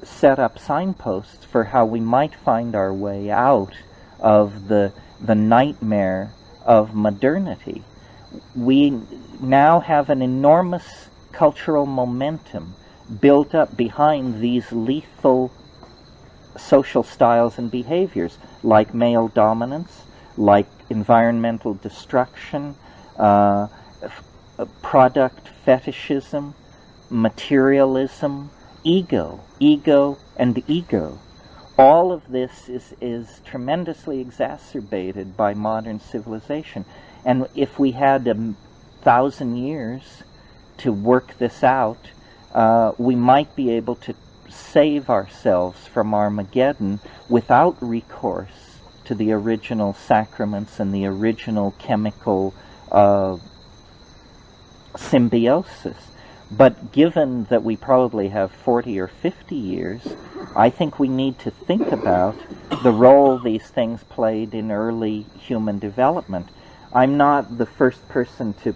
set up signposts for how we might find our way out of the nightmare of modernity. We now have an enormous cultural momentum built up behind these lethal social styles and behaviors, like male dominance, like environmental destruction, product fetishism, materialism, ego, and ego. All of this is tremendously exacerbated by modern civilization. And if we had 1,000 years to work this out, we might be able to save ourselves from Armageddon without recourse to the original sacraments and the original chemical symbiosis. But given that we probably have 40 or 50 years, I think we need to think about the role these things played in early human development. I'm not the first person to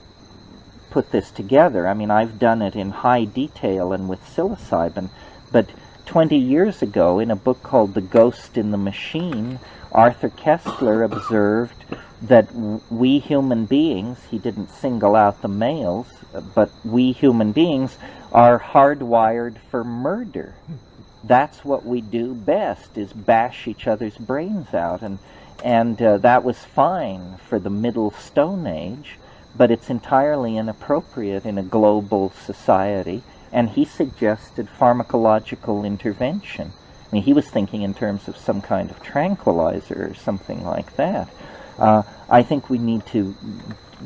put this together. I mean, I've done it in high detail and with psilocybin, but 20 years ago, in a book called The Ghost in the Machine, Arthur Koestler observed that we human beings, he didn't single out the males, but we human beings are hardwired for murder. That's what we do best, is bash each other's brains out, and that was fine for the Middle Stone Age, but it's entirely inappropriate in a global society, and he suggested pharmacological intervention. I mean, he was thinking in terms of some kind of tranquilizer or something like that. I think we need to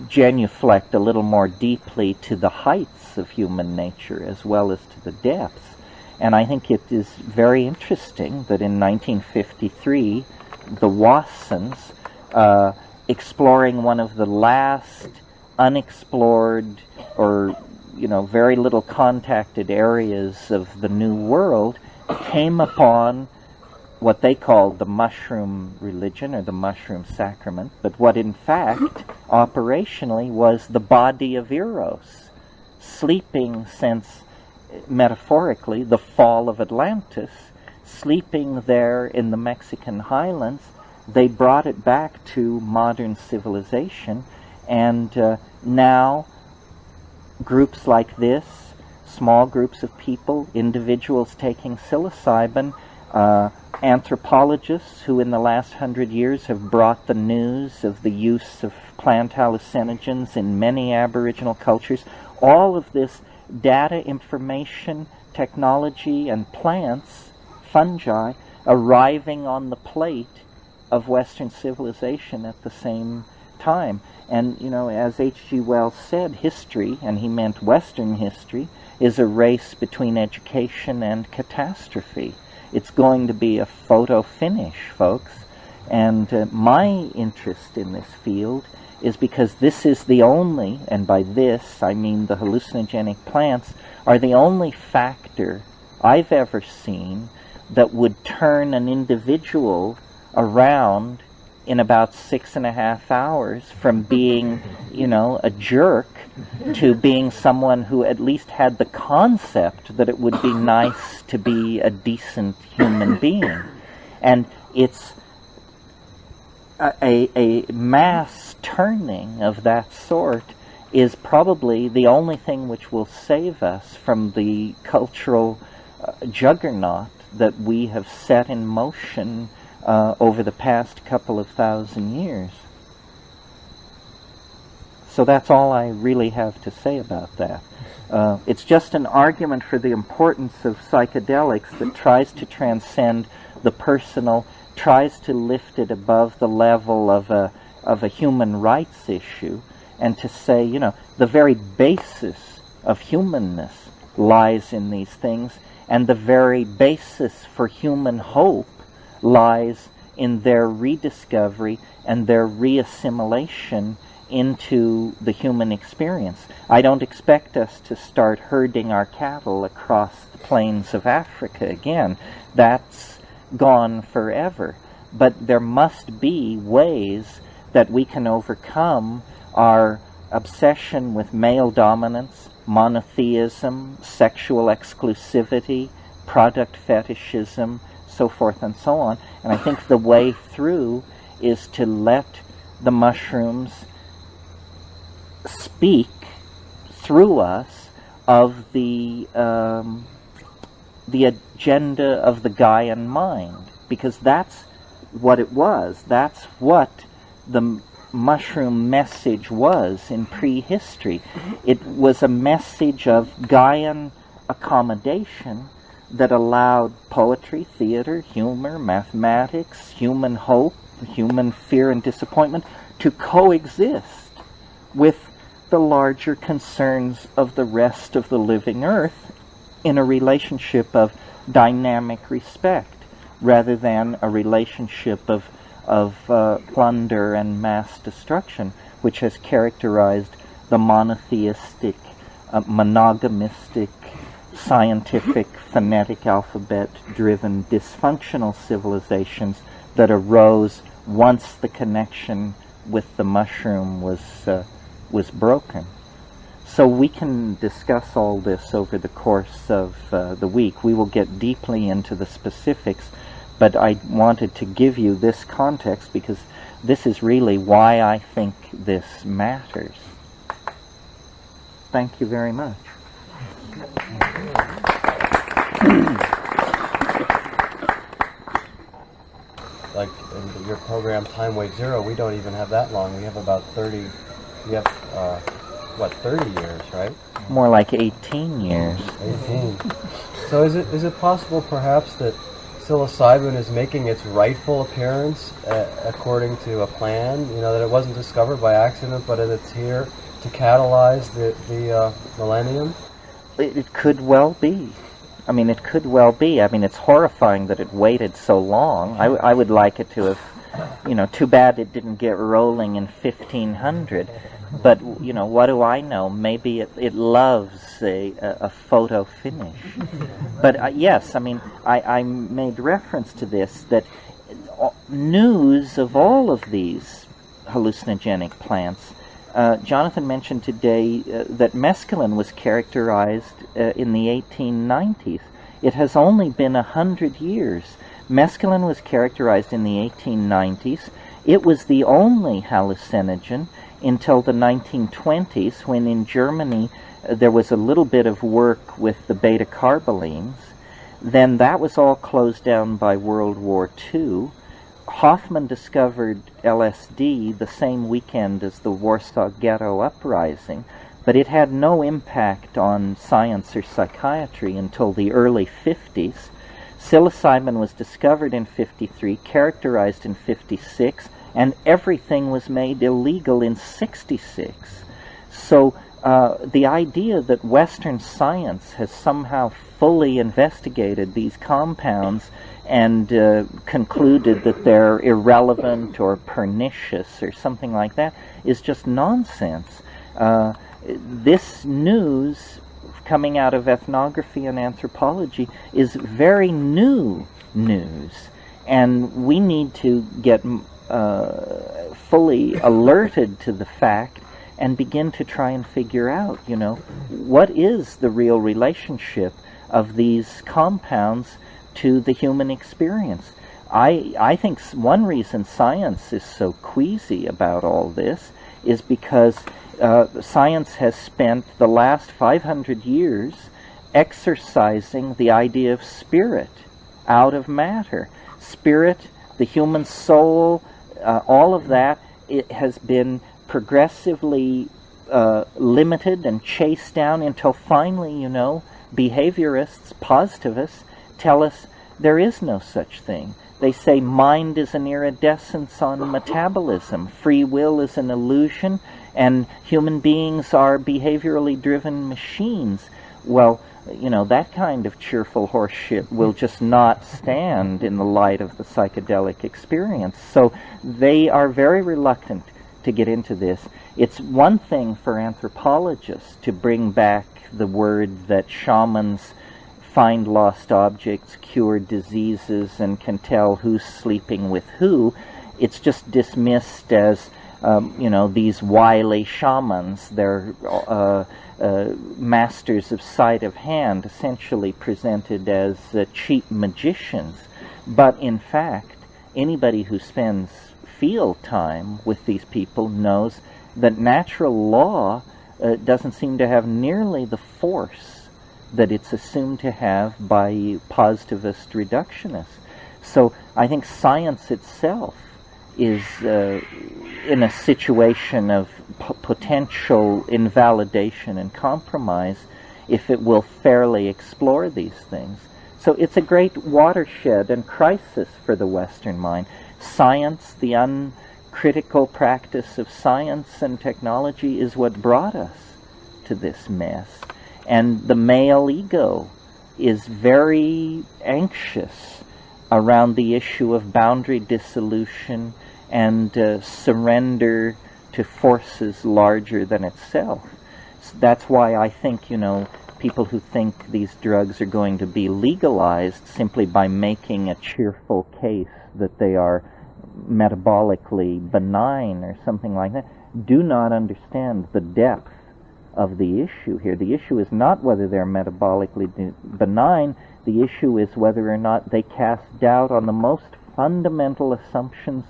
genuflect a little more deeply to the heights of human nature as well as to the depths. And I think it is very interesting that in 1953, the Watsons, exploring one of the last unexplored or, very little contacted areas of the New World, came upon what they called the mushroom religion or the mushroom sacrament, but what in fact operationally was the body of Eros, sleeping since, metaphorically, the fall of Atlantis, sleeping there in the Mexican highlands. They brought it back to modern civilization, and now groups like this, small groups of people, individuals taking psilocybin, anthropologists who in the last 100 years have brought the news of the use of plant hallucinogens in many Aboriginal cultures, all of this data, information, technology, and plants, fungi, arriving on the plate of Western civilization at the same time. And, as H.G. Wells said, history, and he meant Western history, is a race between education and catastrophe. It's going to be a photo finish, folks. And my interest in this field is because this is the only, and by this I mean the hallucinogenic plants, are the only factor I've ever seen that would turn an individual around in about 6.5 hours from being, a jerk to being someone who at least had the concept that it would be nice to be a decent human being. And it's a mass turning of that sort is probably the only thing which will save us from the cultural juggernaut that we have set in motion over the past couple of thousand years. So that's all I really have to say about that. It's just an argument for the importance of psychedelics that tries to transcend the personal, tries to lift it above the level of a human rights issue, and to say, the very basis of humanness lies in these things, and the very basis for human hope lies in their rediscovery and their reassimilation into the human experience. I don't expect us to start herding our cattle across the plains of Africa again. That's gone forever. But there must be ways that we can overcome our obsession with male dominance, monotheism, sexual exclusivity, product fetishism, so forth and so on. And I think the way through is to let the mushrooms speak through us of the agenda of the Gaian mind, because that's what it was. That's what the mushroom message was in prehistory. It was a message of Gaian accommodation that allowed poetry, theater, humor, mathematics, human hope, human fear and disappointment to coexist with the larger concerns of the rest of the living earth in a relationship of dynamic respect rather than a relationship of plunder and mass destruction, which has characterized the monotheistic, monogamistic, scientific, phonetic alphabet-driven, dysfunctional civilizations that arose once the connection with the mushroom was broken. So we can discuss all this over the course of the week. We will get deeply into the specifics, but I wanted to give you this context because this is really why I think this matters. Thank you very much. Like in your program Time Wave Zero, we don't even have that long. We have about 30 you have, 30 years, right? More like 18 years. 18. So is it possible perhaps that psilocybin is making its rightful appearance according to a plan? You know, that it wasn't discovered by accident, but that it's here to catalyze the millennium? It could well be. I mean, it could well be. I mean, it's horrifying that it waited so long. I would like it to have, too bad it didn't get rolling in 1500. But, what do I know? Maybe it loves a photo finish. But yes, I mean, I made reference to this, that news of all of these hallucinogenic plants. Jonathan mentioned today that mescaline was characterized in the 1890s. It has only been 100 years. Mescaline was characterized in the 1890s. It was the only hallucinogen until the 1920s, when in Germany there was a little bit of work with the beta-carbolines. Then that was all closed down by World War II. Hoffman discovered LSD the same weekend as the Warsaw Ghetto Uprising, but it had no impact on science or psychiatry until the early 50s. Psilocybin was discovered in 53, characterized in 56, and everything was made illegal in 66. So the idea that Western science has somehow fully investigated these compounds and concluded that they're irrelevant or pernicious or something like that is just nonsense. This news coming out of ethnography and anthropology is very new news, and we need to get fully alerted to the fact and begin to try and figure out, what is the real relationship of these compounds to the human experience. I think one reason science is so queasy about all this is because science has spent the last 500 years exercising the idea of spirit out of matter. Spirit, the human soul, all of that, it has been progressively limited and chased down until finally, behaviorists, positivists, tell us there is no such thing. They say mind is an iridescence on metabolism, free will is an illusion, and human beings are behaviorally driven machines. Well, that kind of cheerful horseshit will just not stand in the light of the psychedelic experience. So they are very reluctant to get into this. It's one thing for anthropologists to bring back the word that shamans find lost objects, cure diseases, and can tell who's sleeping with who. It's just dismissed as, these wily shamans. They're masters of sleight of hand, essentially presented as cheap magicians. But in fact, anybody who spends field time with these people knows that natural law doesn't seem to have nearly the force that it's assumed to have by positivist reductionists. So I think science itself is in a situation of potential invalidation and compromise if it will fairly explore these things. So it's a great watershed and crisis for the Western mind. Science, the uncritical practice of science and technology, is what brought us to this mess. And the male ego is very anxious around the issue of boundary dissolution and surrender to forces larger than itself. So that's why I think, people who think these drugs are going to be legalized simply by making a cheerful case that they are metabolically benign or something like that, do not understand the depth of the issue here. The issue is not whether they're metabolically benign. The issue is whether or not they cast doubt on the most fundamental assumptions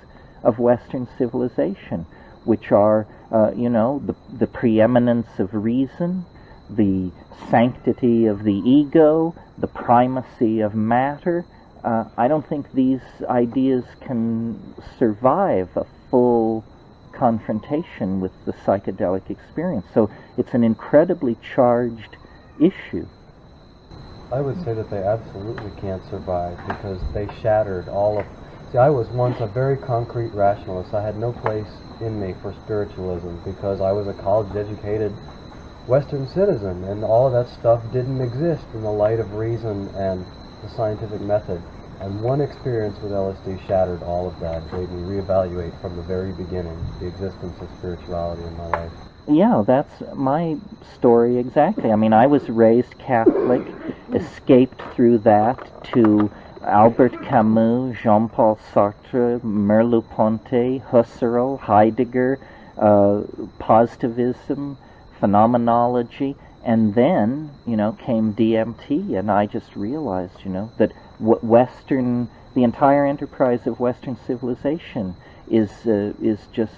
of Western civilization, which are, the preeminence of reason, the sanctity of the ego, the primacy of matter. I don't think these ideas can survive a full confrontation with the psychedelic experience. So it's an incredibly charged issue. I would say that they absolutely can't survive because they shattered all of... See, I was once a very concrete rationalist. I had no place in me for spiritualism because I was a college-educated Western citizen, and all of that stuff didn't exist in the light of reason and the scientific method. And one experience with LSD shattered all of that, made me reevaluate from the very beginning the existence of spirituality in my life. Yeah, that's my story exactly. I mean, I was raised Catholic, escaped through that to Albert Camus, Jean-Paul Sartre, Merleau-Ponty, Husserl, Heidegger, positivism, phenomenology, and then, came DMT, and I just realized, that the entire enterprise of Western civilization is just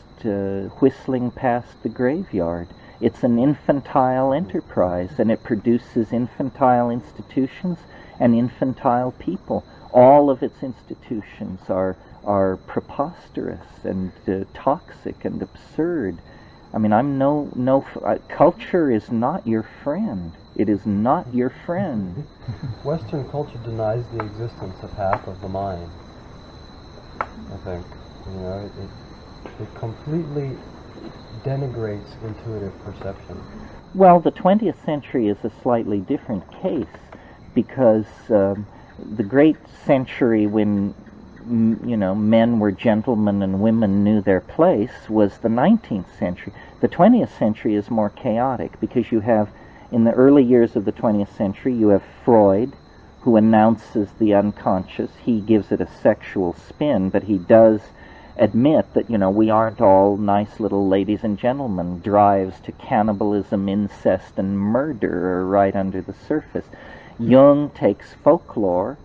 whistling past the graveyard. It's an infantile enterprise, and it produces infantile institutions and infantile people. All of its institutions are preposterous and toxic and absurd. I mean, culture is not your friend. It is not your friend. Western culture denies the existence of half of the mind, I think. It completely denigrates intuitive perception. Well, the 20th century is a slightly different case because the great century when men were gentlemen and women knew their place was the 19th century. The 20th century is more chaotic because you have, in the early years of the 20th century, you have Freud, who announces the unconscious. He gives it a sexual spin, but he does admit that, we aren't all nice little ladies and gentlemen. Drives to cannibalism, incest, and murder are right under the surface. Jung takes folklore,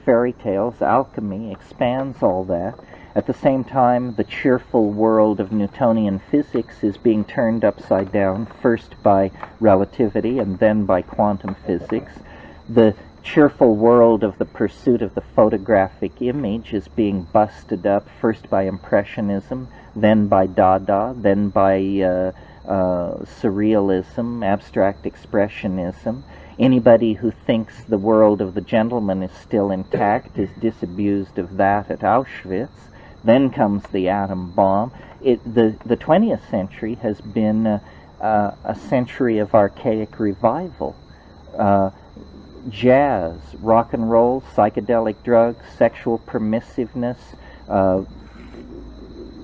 fairy tales, alchemy, expands all that. At the same time, the cheerful world of Newtonian physics is being turned upside down, first by relativity and then by quantum physics. The cheerful world of the pursuit of the photographic image is being busted up, first by Impressionism, then by Dada, then by Surrealism, Abstract Expressionism. Anybody who thinks the world of the gentleman is still intact is disabused of that at Auschwitz. Then comes the atom bomb. The 20th century has been a century of archaic revival. Jazz, rock and roll, psychedelic drugs, sexual permissiveness,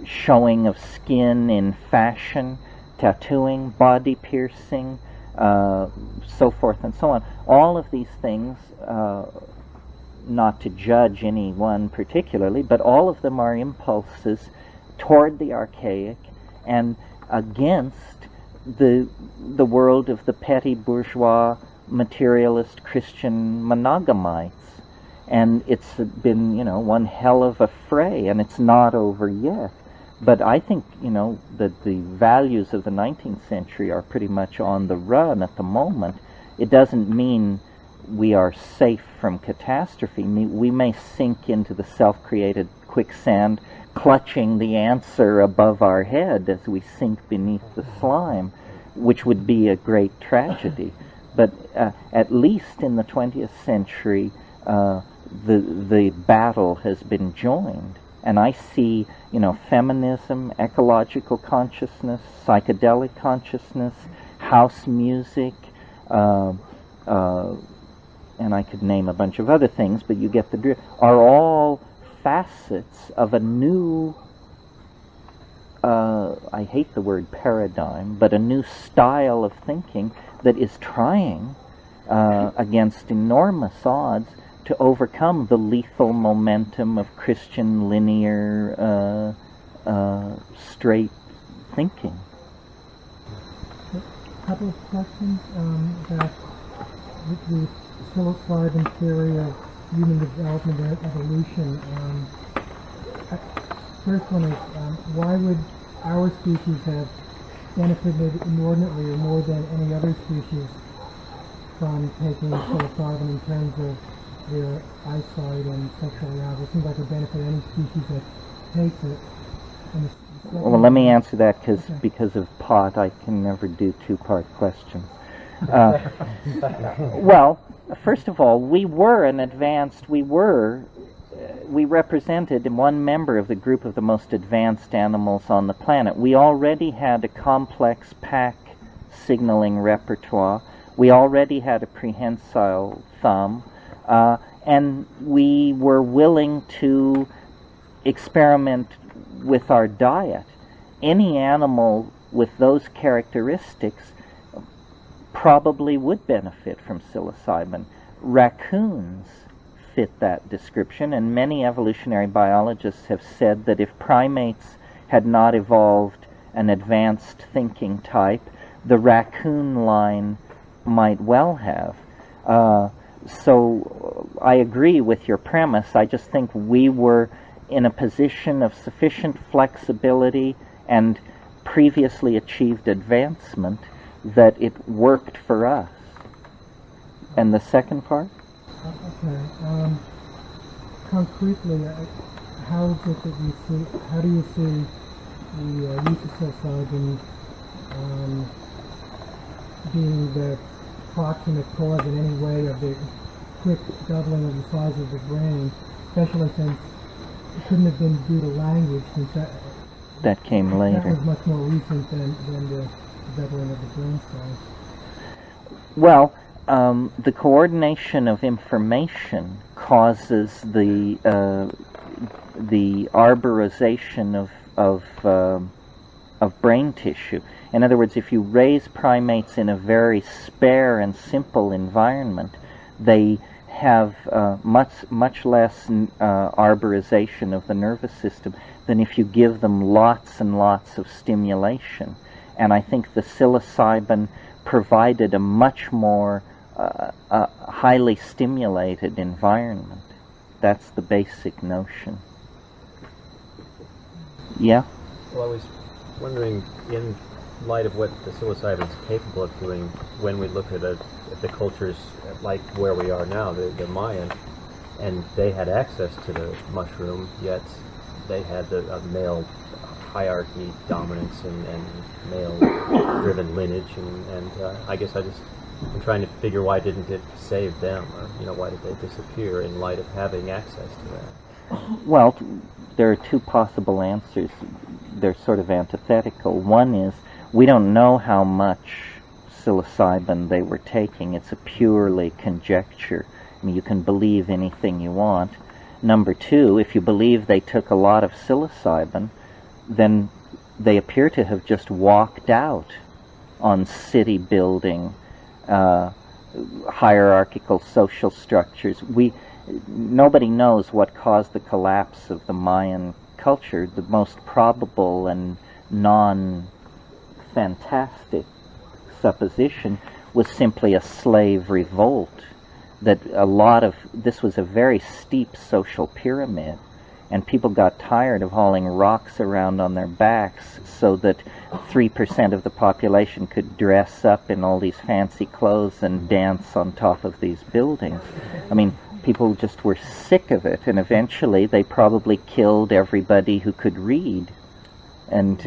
showing of skin in fashion, tattooing, body piercing, so forth and so on. All of these things, not to judge any one particularly, but all of them are impulses toward the archaic and against the world of the petty bourgeois materialist Christian monogamites. And it's been, one hell of a fray, and it's not over yet. But I think, that the values of the 19th century are pretty much on the run at the moment. It doesn't mean we are safe from catastrophe. We may sink into the self-created quicksand, clutching the answer above our head as we sink beneath the slime, which would be a great tragedy. But at least in the 20th century, the battle has been joined. And I see, feminism, ecological consciousness, psychedelic consciousness, house music, and I could name a bunch of other things, but you get the drift, are all facets of a new, I hate the word paradigm, but a new style of thinking that is trying, against enormous odds, to overcome the lethal momentum of Christian linear, straight thinking. A couple of questions about the psilocybin theory of human development and evolution. First one is, why would our species have benefited inordinately or more than any other species from taking psilocybin in terms of their eyesight and sexual arousal? It seems like it would benefit any species that takes it. And the Well, let me answer that Okay. because of pot, I can never do two-part questions. Well, first of all, we represented one member of the group of the most advanced animals on the planet. We already had a complex pack signaling repertoire. We already had a prehensile thumb, and we were willing to experiment with our diet. Any animal with those characteristics probably would benefit from psilocybin. Raccoons fit that description, and many evolutionary biologists have said that if primates had not evolved an advanced thinking type, the raccoon line might well have. So I agree with your premise. I just think we were in a position of sufficient flexibility and previously achieved advancement that it worked for us. And the second part? Okay. Concretely, how is it that you see? How do you see the use of psilocybin being the proximate cause in any way of the quick doubling of the size of the brain, especially since it couldn't have been due to language, since That came that later. was much more recent than the doubling of the brain size. Well, the coordination of information causes the arborization of brain tissue. In other words, if you raise primates in a very spare and simple environment, they have much less arborization of the nervous system than if you give them lots and lots of stimulation. And I think the psilocybin provided a much more highly stimulated environment. That's the basic notion. Yeah? Well, I was wondering, in light of what the psilocybin is capable of doing, when we look at the cultures like where we are now, the Mayan, and they had access to the mushroom, yet they had a male hierarchy dominance and male-driven lineage, and I guess I'm trying to figure why didn't it save them, or why did they disappear in light of having access to that? Well, there are two possible answers. They're sort of antithetical. One is we don't know how much psilocybin they were taking. It's a purely conjecture. I mean, you can believe anything you want. Number two, if you believe they took a lot of psilocybin, then they appear to have just walked out on city building, hierarchical social structures. Nobody knows what caused the collapse of the Mayan culture. The most probable and non-fantastic supposition was simply a slave revolt. That this was a very steep social pyramid, and people got tired of hauling rocks around on their backs so that 3% of the population could dress up in all these fancy clothes and dance on top of these buildings. I mean, people just were sick of it, and eventually they probably killed everybody who could read, and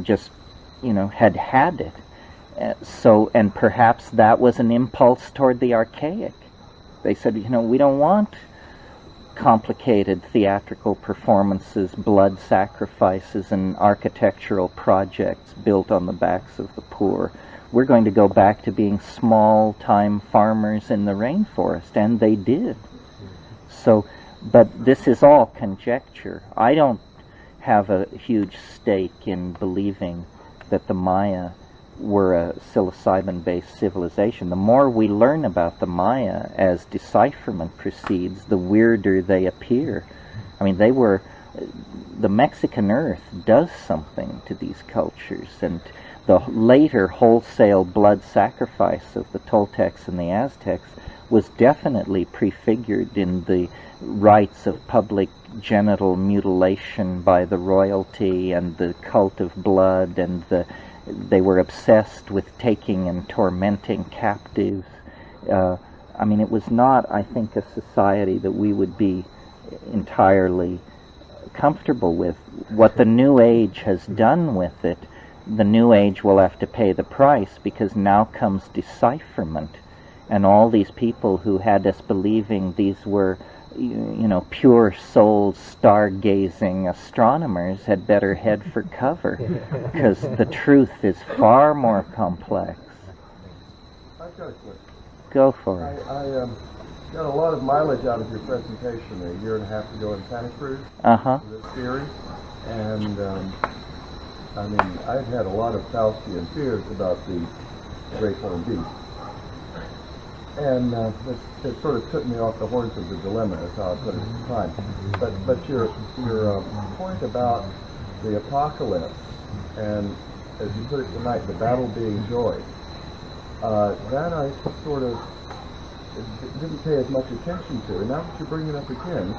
just had it. And perhaps that was an impulse toward the archaic. They said, we don't want complicated theatrical performances, blood sacrifices, and architectural projects built on the backs of the poor. We're going to go back to being small-time farmers in the rainforest, and they did. So, but this is all conjecture. I don't have a huge stake in believing that the Maya were a psilocybin-based civilization. The more we learn about the Maya as decipherment proceeds, the weirder they appear. I mean, the Mexican earth does something to these cultures, and the later wholesale blood sacrifice of the Toltecs and the Aztecs was definitely prefigured in the rites of public genital mutilation by the royalty and the cult of blood, and they were obsessed with taking and tormenting captives. I mean, it was not, I think, a society that we would be entirely comfortable with. What the New Age has done with it, the New Age will have to pay the price, because now comes decipherment. And all these people who had us believing these were, pure souled, stargazing astronomers had better head for cover, because the truth is far more complex. I've got a question. Go for it. I got a lot of mileage out of your presentation a year and a half ago in Santa Cruz. Uh-huh. This theory, and I've had a lot of Faustian fears about the great horned beast. And it sort of took me off the horns of the dilemma, is how I put it at the time. But your point about the apocalypse, and as you put it tonight, the battle being joy, that I sort of didn't pay as much attention to. And now that you're bringing it up again,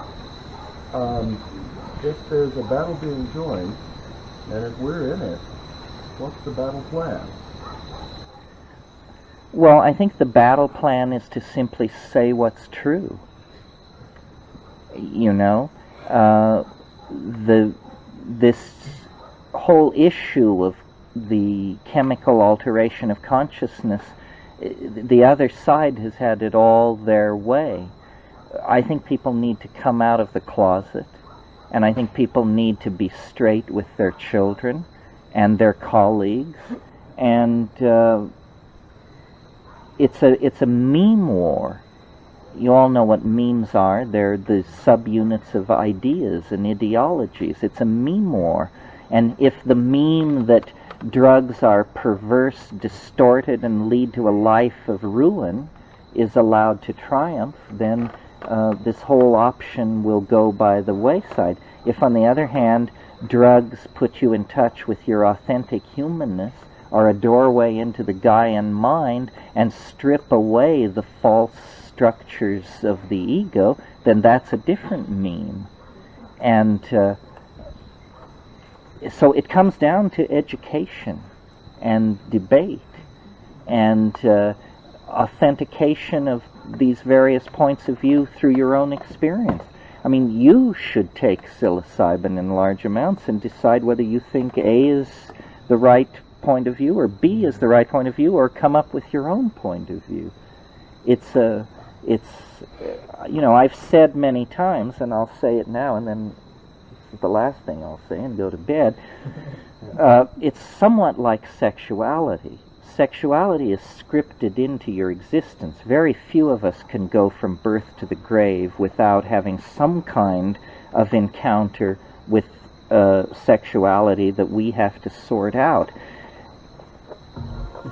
if there's a battle being joined, and if we're in it, what's the battle plan? Well, I think the battle plan is to simply say what's true. This whole issue of the chemical alteration of consciousness, the other side has had it all their way. I think people need to come out of the closet, and I think people need to be straight with their children and their colleagues, and it's a meme war. You all know what memes are. They're the subunits of ideas and ideologies. It's a meme war. And if the meme that drugs are perverse, distorted, and lead to a life of ruin is allowed to triumph, then this whole option will go by the wayside. If, on the other hand, drugs put you in touch with your authentic humanness, are a doorway into the Gaian mind, and strip away the false structures of the ego, then that's a different meme. And so it comes down to education and debate and authentication of these various points of view through your own experience. I mean, you should take psilocybin in large amounts and decide whether you think A is the right point of view or B is the right point of view, or come up with your own point of view. I've said many times, and I'll say it now, and then the last thing I'll say and go to bed. It's somewhat like sexuality. Sexuality is scripted into your existence. Very few of us can go from birth to the grave without having some kind of encounter with sexuality that we have to sort out.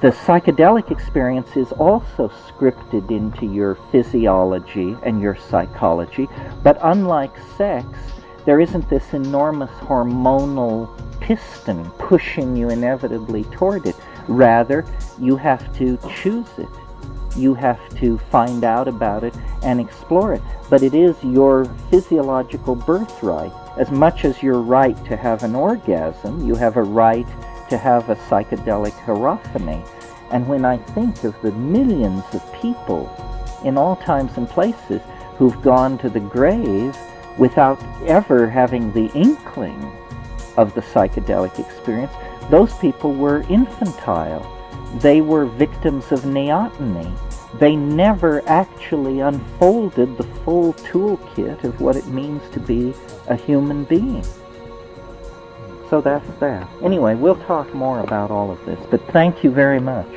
The psychedelic experience is also scripted into your physiology and your psychology, but unlike sex, there isn't this enormous hormonal piston pushing you inevitably toward it. Rather, you have to choose it. You have to find out about it and explore it. But it is your physiological birthright. As much as your right to have an orgasm, you have a right to have a psychedelic hierophany. And when I think of the millions of people in all times and places who've gone to the grave without ever having the inkling of the psychedelic experience, those people were infantile. They were victims of neoteny. They never actually unfolded the full toolkit of what it means to be a human being. So that's that. Anyway, we'll talk more about all of this, but thank you very much.